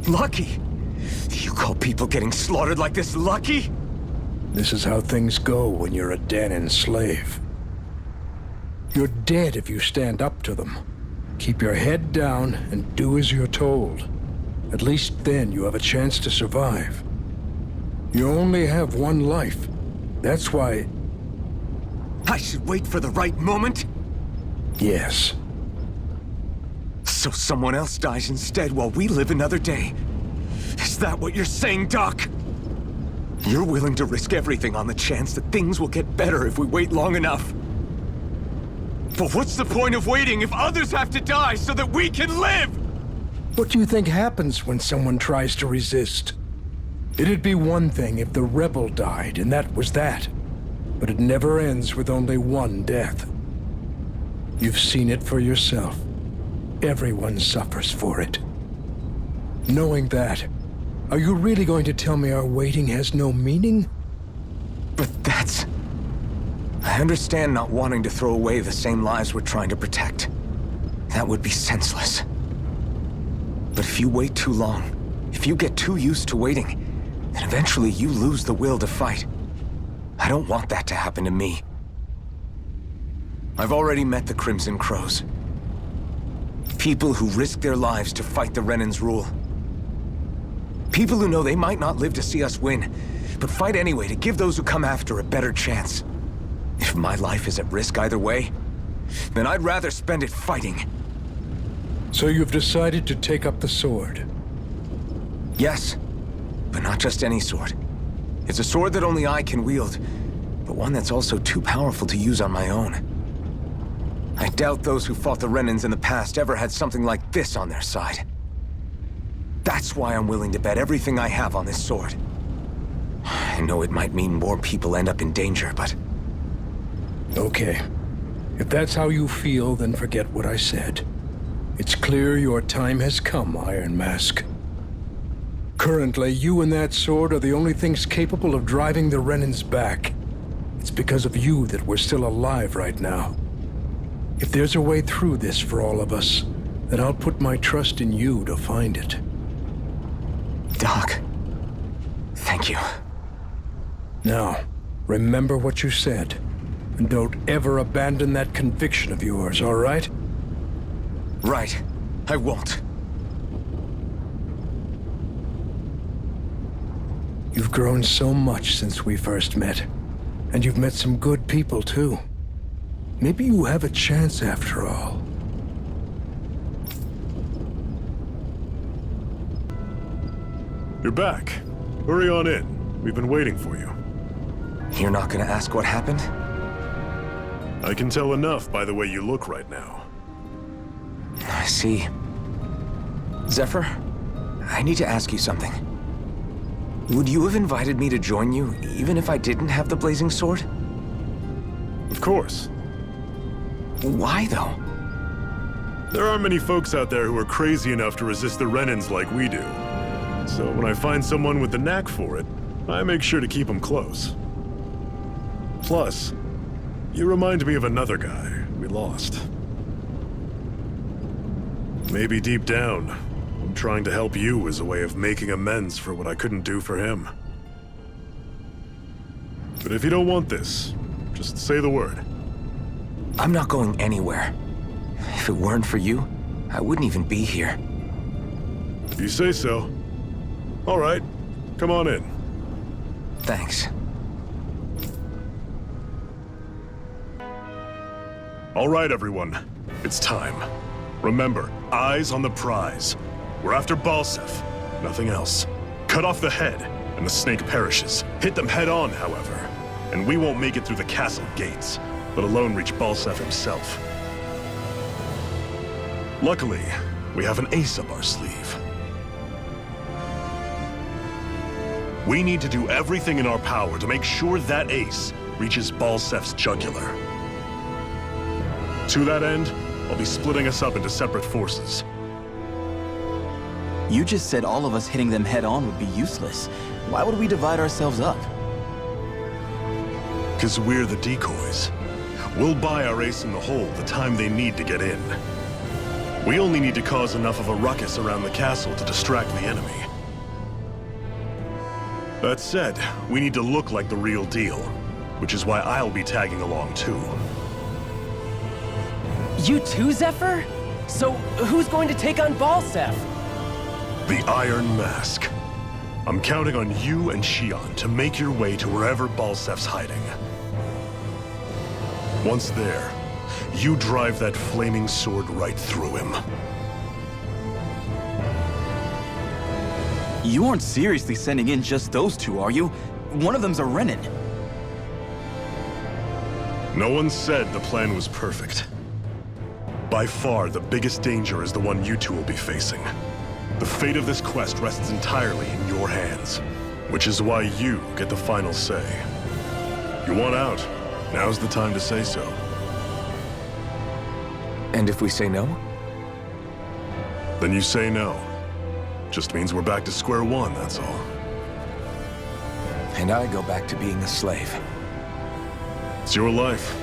Lucky? You call people getting slaughtered like this lucky? This is how things go when you're a Danin slave. You're dead if you stand up to them. Keep your head down and do as you're told. At least then you have a chance to survive. You only have one life. That's why... I should wait for the right moment? Yes. So someone else dies instead while we live another day. Is that what you're saying, Doc? You're willing to risk everything on the chance that things will get better if we wait long enough. But what's the point of waiting if others have to die so that we can live? What do you think happens when someone tries to resist? It'd be one thing if the rebel died, and that was that. But it never ends with only one death. You've seen it for yourself. Everyone suffers for it. Knowing that, are you really going to tell me our waiting has no meaning? But that's... I understand not wanting to throw away the same lives we're trying to protect. That would be senseless. But if you wait too long, if you get too used to waiting, then eventually you lose the will to fight. I don't want that to happen to me. I've already met the Crimson Crows. People who risk their lives to fight the Renan's rule. People who know they might not live to see us win, but fight anyway to give those who come after a better chance. If my life is at risk either way, then I'd rather spend it fighting. So you've decided to take up the sword? Yes, but not just any sword. It's a sword that only I can wield, but one that's also too powerful to use on my own. I doubt those who fought the Renans in the past ever had something like this on their side. That's why I'm willing to bet everything I have on this sword. I know it might mean more people end up in danger, but... Okay. If that's how you feel, then forget what I said. It's clear your time has come, Iron Mask. Currently, you and that sword are the only things capable of driving the Renans back. It's because of you that we're still alive right now. If there's a way through this for all of us, then I'll put my trust in you to find it. Doc, thank you. Now, remember what you said, and don't ever abandon that conviction of yours, all right? Right. I won't. You've grown so much since we first met, and you've met some good people, too. Maybe you have a chance after all. You're back. Hurry on in. We've been waiting for you. You're not gonna ask what happened? I can tell enough by the way you look right now. I see. Zephyr, I need to ask you something. Would you have invited me to join you, even if I didn't have the blazing sword? Of course. Why, though? There aren't many folks out there who are crazy enough to resist the Renans like we do. So when I find someone with the knack for it, I make sure to keep them close. Plus, you remind me of another guy we lost. Maybe deep down, I'm trying to help you as a way of making amends for what I couldn't do for him. But if you don't want this, just say the word. I'm not going anywhere. If it weren't for you, I wouldn't even be here. If you say so. All right, come on in. Thanks. All right, everyone. It's time. Remember, eyes on the prize. We're after Balsef, nothing else. Cut off the head, and the snake perishes. Hit them head on, however, and we won't make it through the castle gates, let alone reach Balsef himself. Luckily, we have an ace up our sleeve. We need to do everything in our power to make sure that ace reaches Balsef's jugular. To that end, I'll be splitting us up into separate forces. You just said all of us hitting them head on would be useless. Why would we divide ourselves up? 'Cause we're the decoys. We'll buy our ace in the hole the time they need to get in. We only need to cause enough of a ruckus around the castle to distract the enemy. That said, we need to look like the real deal, which is why I'll be tagging along too. You too, Zephyr? So, who's going to take on Balsef? The Iron Mask. I'm counting on you and Xion to make your way to wherever Balsef's hiding. Once there, you drive that flaming sword right through him. You aren't seriously sending in just those two, are you? One of them's a Renin. No one said the plan was perfect. By far, the biggest danger is the one you two will be facing. The fate of this quest rests entirely in your hands, which is why you get the final say. You want out, now's the time to say so. And if we say no? Then you say no. Just means we're back to square one, that's all. And I go back to being a slave. It's your life.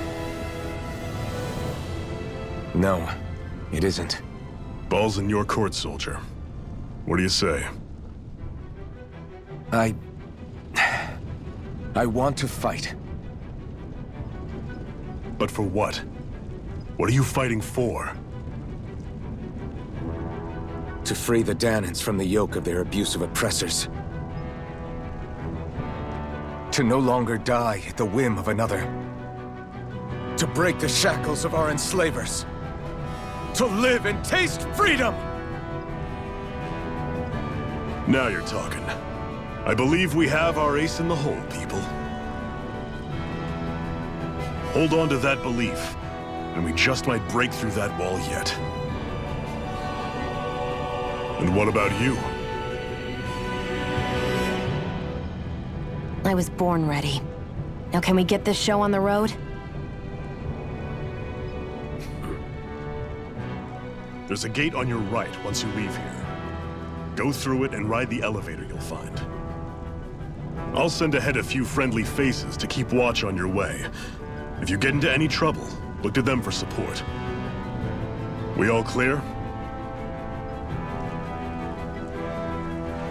No, it isn't. Ball's in your court, soldier. What do you say? I want to fight. But for what? What are you fighting for? To free the Danans from the yoke of their abusive oppressors. To no longer die at the whim of another. To break the shackles of our enslavers. to live and taste freedom! Now you're talking. I believe we have our ace in the hole, people. Hold on to that belief, and we just might break through that wall yet. And what about you? I was born ready. Now can we get this show on the road? There's a gate on your right once you leave here. Go through it and ride the elevator you'll find. I'll send ahead a few friendly faces to keep watch on your way. If you get into any trouble, look to them for support. We all clear?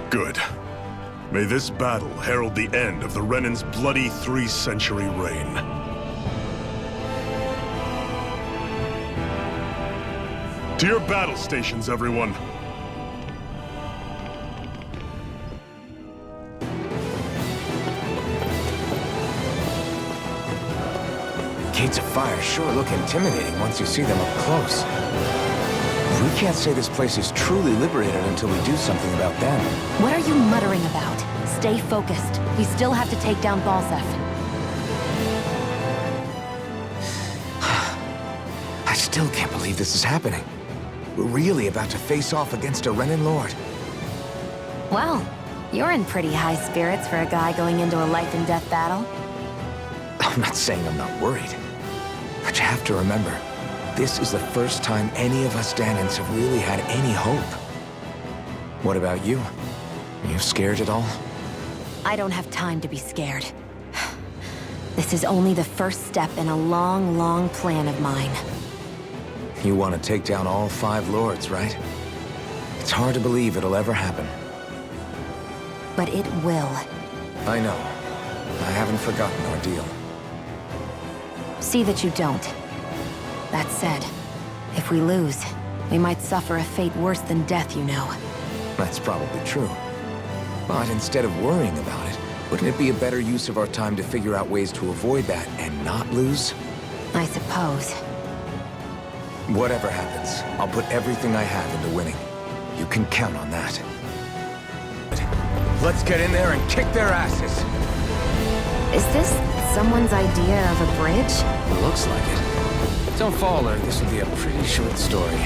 Good. May this battle herald the end of the Renan's bloody 3-century reign. To your battle stations, everyone! Gates of fire sure look intimidating once you see them up close. We can't say this place is truly liberated until we do something about them. What are you muttering about? Stay focused. We still have to take down Balsef. I still can't believe this is happening. We're really about to face off against a Renan Lord. Well, you're in pretty high spirits for a guy going into a life-and-death battle. I'm not saying I'm not worried. But you have to remember, this is the first time any of us stand-ins have really had any hope. What about you? Are you scared at all? I don't have time to be scared. This is only the first step in a long, long plan of mine. You want to take down all 5 lords, right? It's hard to believe it'll ever happen. But it will. I know. I haven't forgotten our deal. See that you don't. That said, if we lose, we might suffer a fate worse than death, you know. That's probably true. But instead of worrying about it, wouldn't it be a better use of our time to figure out ways to avoid that and not lose? I suppose. Whatever happens, I'll put everything I have into winning. You can count on that. Let's get in there and kick their asses! Is this someone's idea of a bridge? It looks like it. Don't fall, or this will be a pretty short story.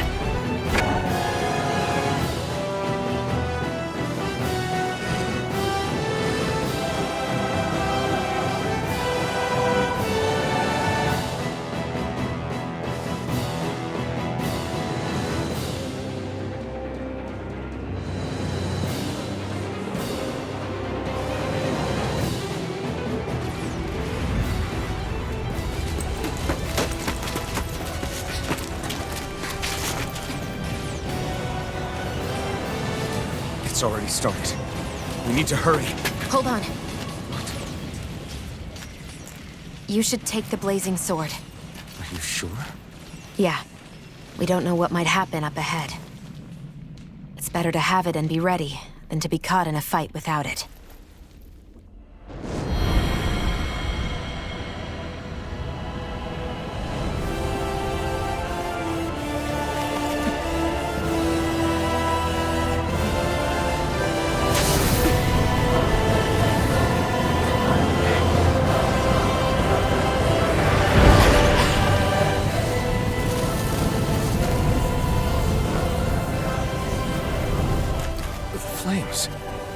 It's already started. We need to hurry. Hold on. You should take the blazing sword. Are you sure? Yeah. We don't know what might happen up ahead. It's better to have it and be ready than to be caught in a fight without it.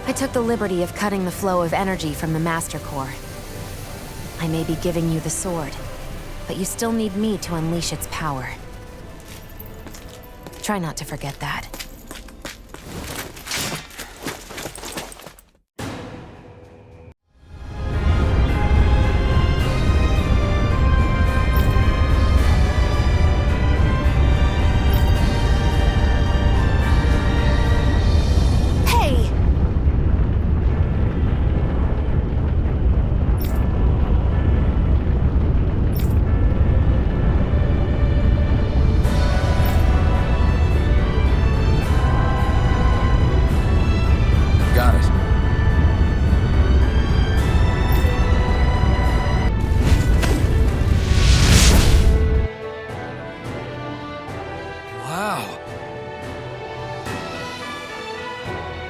I took the liberty of cutting the flow of energy from the Master Core. I may be giving you the sword, but you still need me to unleash its power. Try not to forget that.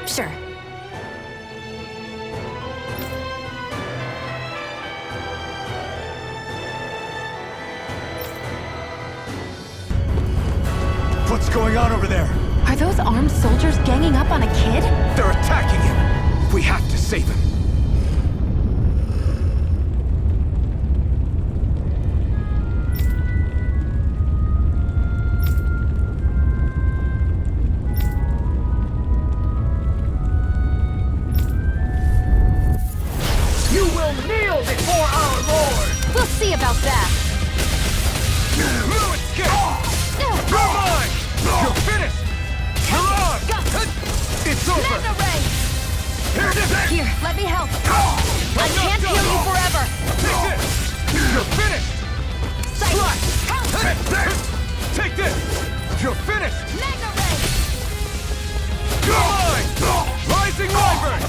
Sure. What's going on over there? Are those armed soldiers ganging up on a kid? They're attacking him! We have to save him! You will kneel before our Lord! We'll see about that. Ruin's kick! You're mine! You're finished! You're on! It's over! Here it is! Here, let me help. I can't heal you forever. Take this! You're finished! Slash! Take this! You're finished! You're mine! Rising Wyvern!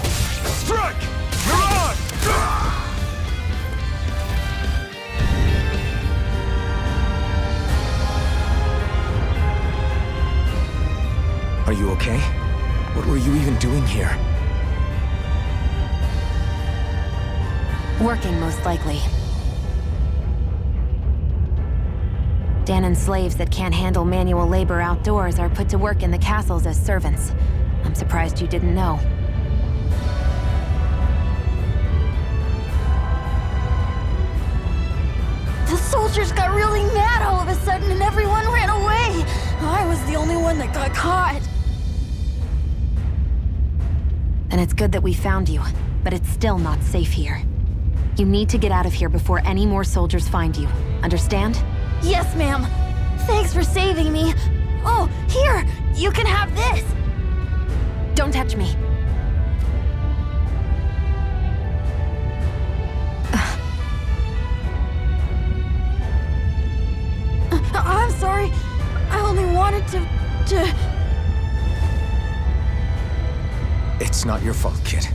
Strike! You're on! Are you okay? What were you even doing here? Working, most likely. Danon slaves that can't handle manual labor outdoors are put to work in the castles as servants. I'm surprised you didn't know. The soldiers got really mad all of a sudden and everyone ran away. I was the only one that got caught. And it's good that we found you, but it's still not safe here. You need to get out of here before any more soldiers find you. Understand? Yes, ma'am. Thanks for saving me. Oh, here! You can have this! Don't touch me. I'm sorry. I only wanted to... It's not your fault, kid.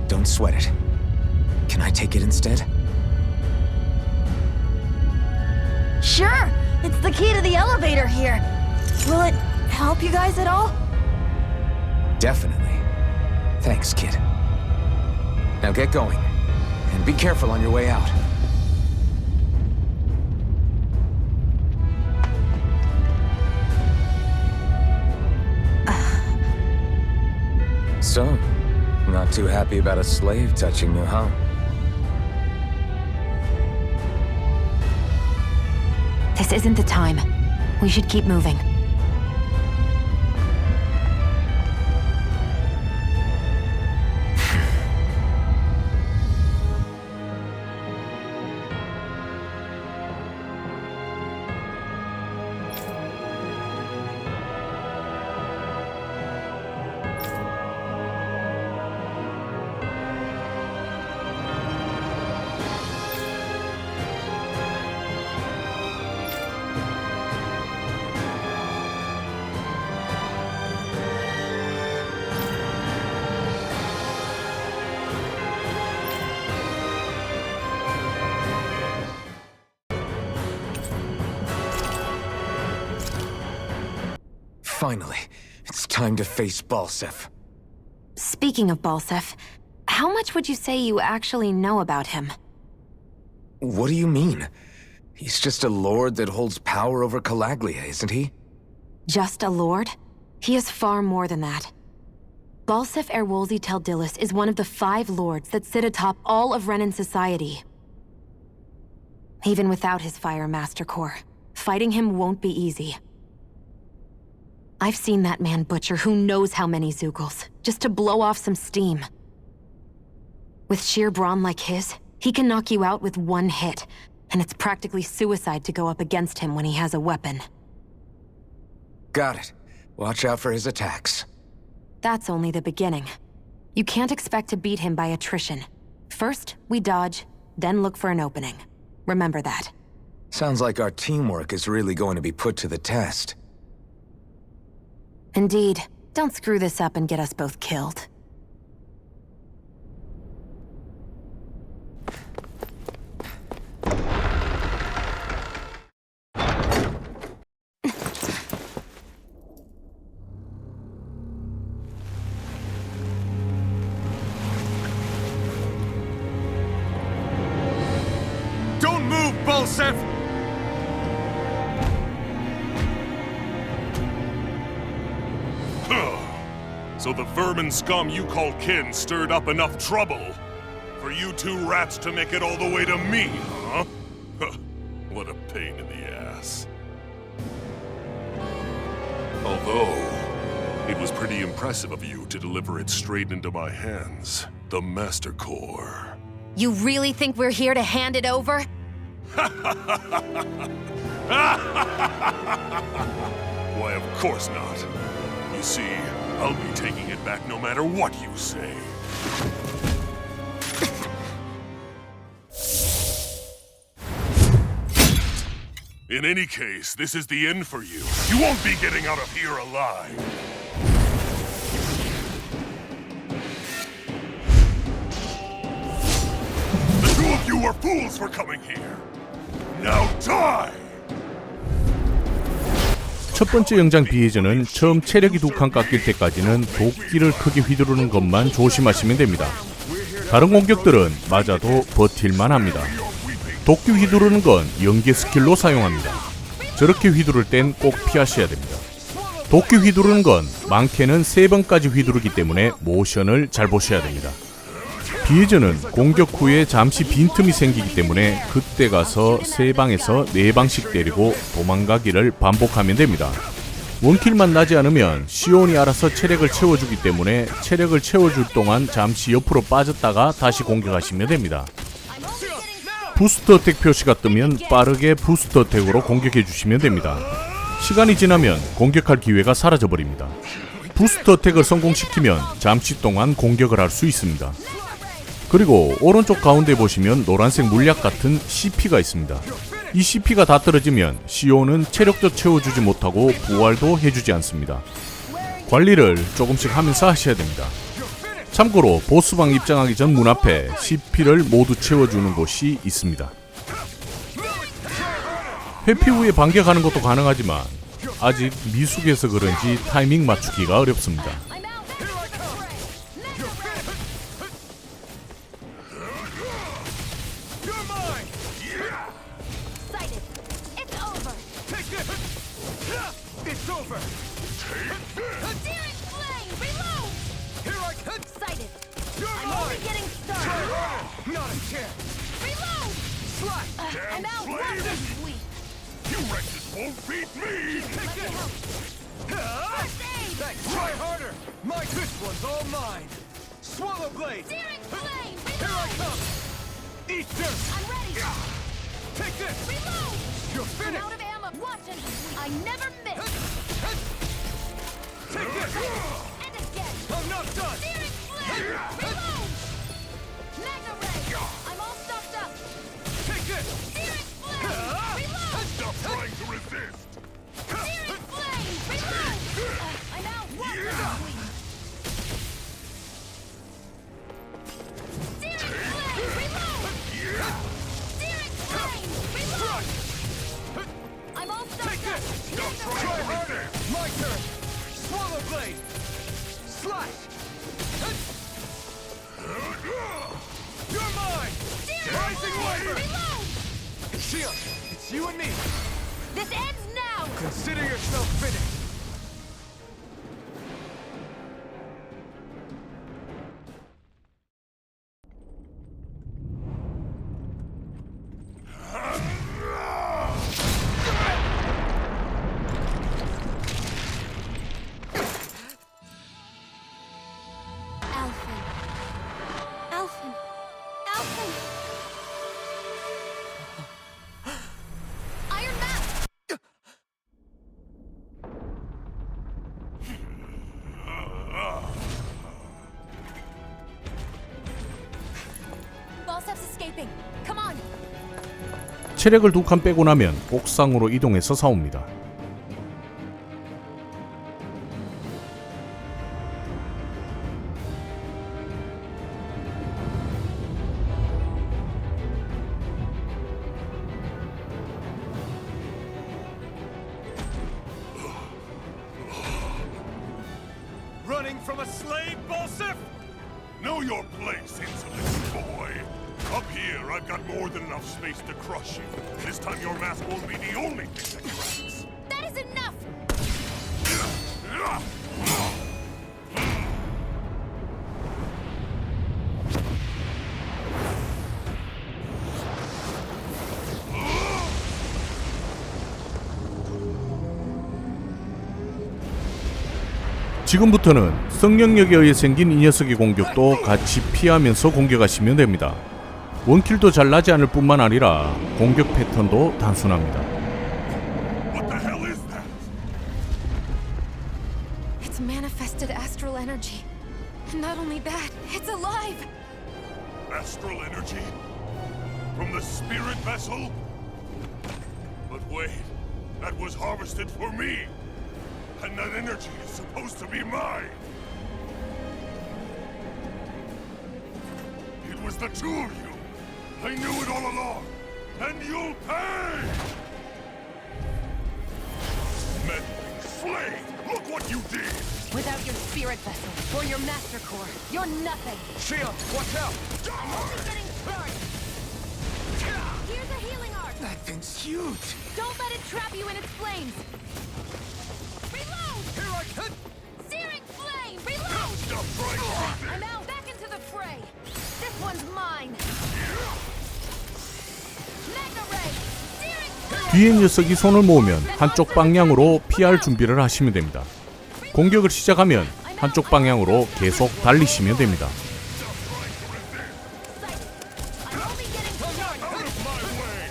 Don't sweat it. Can I take it instead? Sure! It's the key to the elevator here. Will it help you guys at all? Definitely. Thanks, kid. Now get going. And be careful on your way out. So, not too happy about a slave touching you, huh? This isn't the time. We should keep moving. Finally, it's time to face Balsef. Speaking of Balsef, how much would you say you actually know about him? What do you mean? He's just a lord that holds power over Kaлагlia, isn't he? Just a lord? He is far more than that. Balsef Erwolzi Teldilis is one of the 5 lords that sit atop all of Renan society. Even without his Fire Master Corps, fighting him won't be easy. I've seen that man butcher who knows how many Zeugles, just to blow off some steam. With sheer brawn like his, he can knock you out with one hit, and it's practically suicide to go up against him when he has a weapon. Got it. Watch out for his attacks. That's only the beginning. You can't expect to beat him by attrition. First, we dodge, then look for an opening. Remember that. Sounds like our teamwork is really going to be put to the test. Indeed. Don't screw this up and get us both killed. Bolsef! So the vermin scum you call kin stirred up enough trouble for you two rats to make it all the way to me, huh? What a pain in the ass. Although, it was pretty impressive of you to deliver it straight into my hands. The Master Core. You really think we're here to hand it over? Why, of course not. You see, I'll be taking it back no matter what you say. In any case, this is the end for you. You won't be getting out of here alive. The two of you were fools for coming here. Now die! 첫 번째 영장 비에조는 처음 체력이 2칸 깎일 때까지는 도끼를 크게 휘두르는 것만 조심하시면 됩니다. 다른 공격들은 맞아도 버틸만 합니다. 도끼 휘두르는 건 연계 스킬로 사용합니다. 저렇게 휘두를 땐 꼭 피하셔야 됩니다. 도끼 휘두르는 건 많게는 3번까지 휘두르기 때문에 모션을 잘 보셔야 됩니다. 비에조는 공격 후에 잠시 빈틈이 생기기 때문에 그때 가서 3방에서 4방씩 때리고 도망가기를 반복하면 됩니다. 원킬만 나지 않으면 시온이 알아서 체력을 채워주기 때문에 체력을 채워줄 동안 잠시 옆으로 빠졌다가 다시 공격하시면 됩니다. 부스터 어택 표시가 뜨면 빠르게 부스터 어택으로 공격해 주시면 됩니다. 시간이 지나면 공격할 기회가 사라져버립니다. 부스터 어택을 성공시키면 잠시 동안 공격을 할 수 있습니다. 그리고 오른쪽 가운데 보시면 노란색 물약 같은 CP가 있습니다. 이 CP가 다 떨어지면 시온은 체력도 채워주지 못하고 부활도 해주지 않습니다. 관리를 조금씩 하면서 하셔야 됩니다. 참고로 보스방 입장하기 전 문 앞에 CP를 모두 채워주는 곳이 있습니다. 회피 후에 반격하는 것도 가능하지만 아직 미숙해서 그런지 타이밍 맞추기가 어렵습니다. Try harder! This one's all mine! Swallow blade! Here I come! Eat dirt! I'm ready! Take this! Reload! You're finished! I'm out of ammo! Watch it! I never miss! Take this! And again! I'm not done! Searing flame! Reload! Magna ray! I'm all stuffed up! Take this! Searing flame! Reload! Stop trying to resist! Searing flame! Reload! I'm out! I'm all stuck up! Try harder! My turn! Swallow blade! Slash! You're mine! Rising Wyvern! Shield, it's you and me! This ends now! Consider yourself finished! 체력을 2칸 빼고 나면 옥상으로 이동해서 싸웁니다. Running from a slave, Bolsef? Know your place, insolent boy. Up here, I've got more than enough space to crush you. This time your mask won't be the only thing that cracks. That is enough! 지금부터는 성령력에 의해 생긴 이 녀석의 공격도 같이 피하면서 공격하시면 됩니다. 원킬도 잘 나지 않을 뿐만 아니라 공격 패턴도 단순합니다. What the hell is that? It's manifested astral energy. And not only that, it's alive! Astral energy? From the spirit vessel? But wait, that was harvested for me! And that energy is supposed to be mine! It was the two of you! I knew it all along! And you'll pay! Meddling slave! Look what you did! Without your spirit vessel, or your master core, you're nothing! Shia, watch out! I'm only getting started! Here's a healing arc! That thing's huge! Don't let it trap you in its flames! Reload! Here I come! Searing flame! Reload! Stop trying to resist! I'm out! Back into the fray! This one's mine! Mega ray! Searing flame! 뒤에 녀석이 손을 모으면 한쪽 방향으로 피할 준비를 하시면 됩니다. 공격을 시작하면 한쪽 방향으로 계속 달리시면 됩니다. I'm only getting started! Out of my way!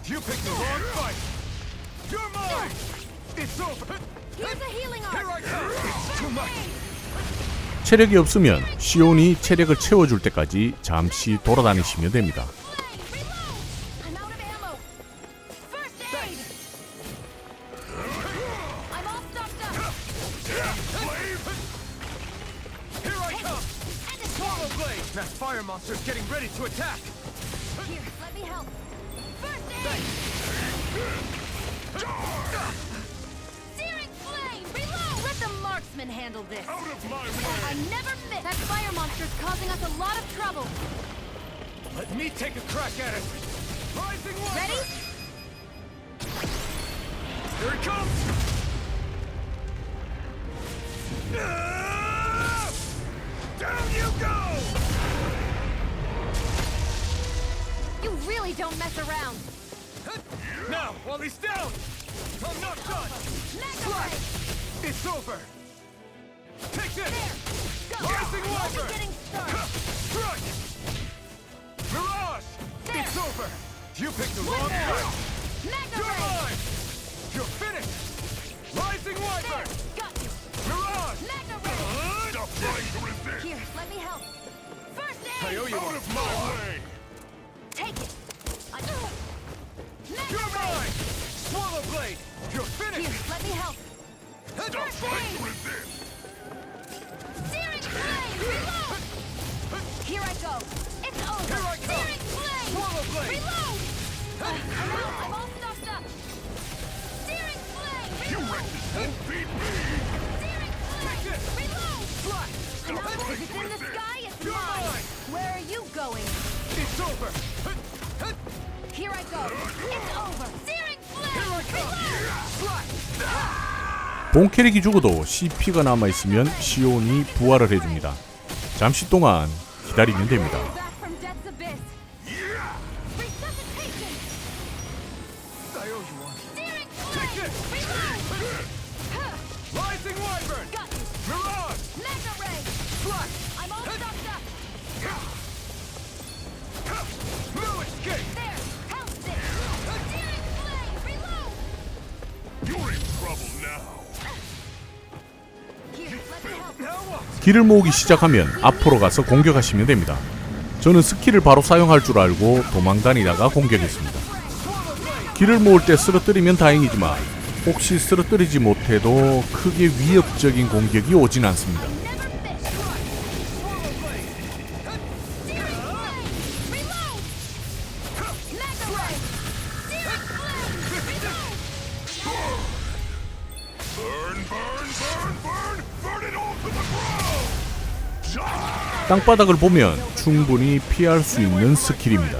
You picked the wrong fight! You're mine! It's over! Here's a healing arc! Here I come! It's too much! 체력이 없으면 시온이 체력을 채워줄 때까지 잠시 돌아다니시면 됩니다. I'm out of ammo! First aid! I'm all stocked up! Here I come! And a Swallow blade! That fire monster's getting ready to attack! Here, let me help! First aid! Searing flame! Reload! Let the marksman handle this! Out of my way! I never miss! That fire monster's causing us a lot of trouble! Let me take a crack at it! Rising one! Ready? Here it comes! Down you go! You really don't mess around! Now, while he's down! I'm not done! Mega ray! It's over! Take this! Go! Rising I'm only Wyvern! getting started! Crush! Mirage! There. It's over! You picked the One wrong more. fight! Mega You're ray! mine! You're finished! Rising There! Wyvern! Got you! Mirage! Mega ray! Stop trying to resist! Here, let me help! First I aid! owe you Out one! of my way! Take it! Mega You're ray! mine! Swallow blade! You're Here, finished! let me help! Stop First trying aid! to resist! Searing flame! Reload! Here I go! It's over! Here I come! Searing flame! Swallow blade! Reload! I'm out! I'm all stuffed up! Searing flame! You Reload! wretches won't beat me! Searing flame! Take this! Reload! Fly! I'm out! If it's in the sky, it's You're mine! mine! Where are you going? It's over! Here I go! It's over! Searing flame! Here I come! Reload! Fly! 본 캐릭이 죽어도 CP가 남아있으면 시온이 부활을 해줍니다. 잠시 동안 기다리면 됩니다. Back from death's abyss! Resuscitation! I owe you one! Searing Take flame! this! Reload! Rising Wyvern! Got you! Mirage! Mega ray! Fly! I'm all stuffed up! No escape! There! Help stick! Searing flame! Reload! You're in trouble now! Here, let me help! Now what? 길을 모으기 시작하면 앞으로 가서 공격하시면 됩니다. 저는 스킬을 바로 사용할 줄 알고 도망다니다가 공격했습니다. 길을 모을 때 쓰러뜨리면 다행이지만 혹시 쓰러뜨리지 못해도 크게 위협적인 공격이 오진 않습니다. Burn, burn, burn, burn! Burn it all to the ground! Die! 땅바닥을 보면 충분히 피할 수 있는 스킬입니다.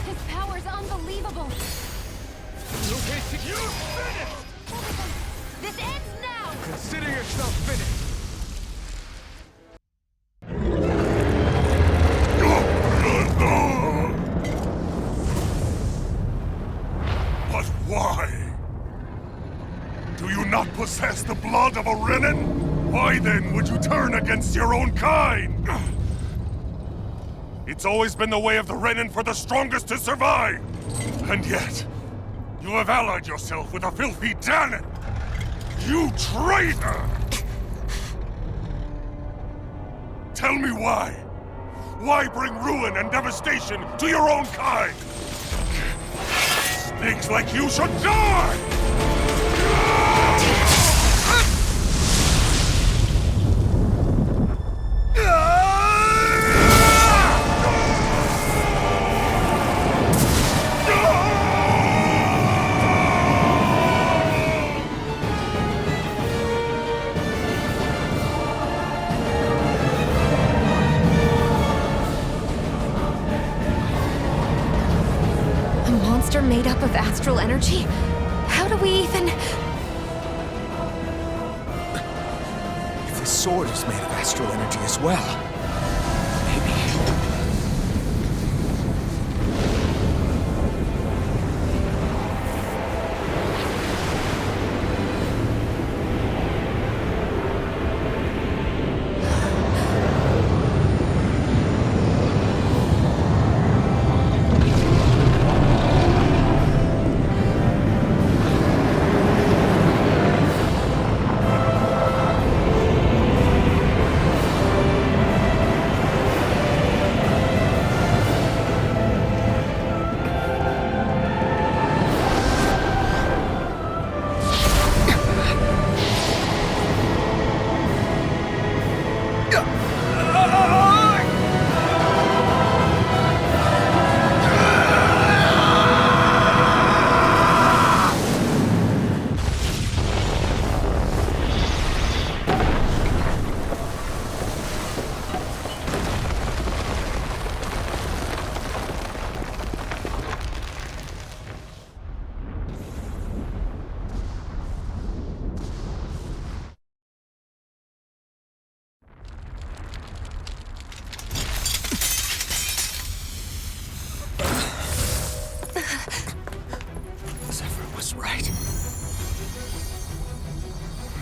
His power's unbelievable. This ends now. Consider yourself finished. But why? Do you not possess the blood of a Renin? Why then would you turn against your own kind? It's always been the way of the Renin for the strongest to survive! And yet, you have allied yourself with a filthy Danon! You traitor! Tell me why? Why bring ruin and devastation to your own kind? Snakes like you should die! A monster made up of astral energy? How do we even... If the sword is made of astral energy as well, maybe. Zephyr was right.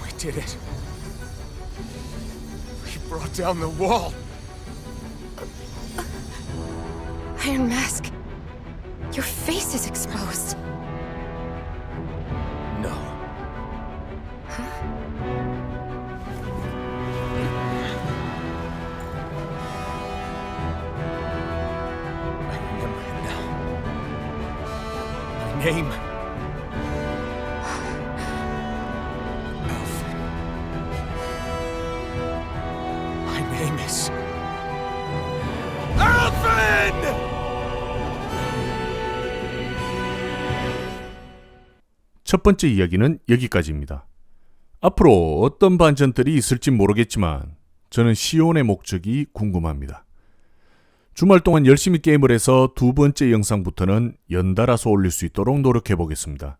We did it. We brought down the wall. Iron Mask, your face is exposed. No. I remember him now. My name. Alfred. My name is... Alfred! 첫 번째 이야기는 여기까지입니다. 앞으로 어떤 반전들이 있을지 모르겠지만 저는 시온의 목적이 궁금합니다. 주말 동안 열심히 게임을 해서 두 번째 영상부터는 연달아서 올릴 수 있도록 노력해 보겠습니다.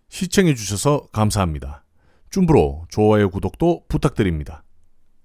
시청해 주셔서 감사합니다. 줌브로 좋아요, 구독도 부탁드립니다.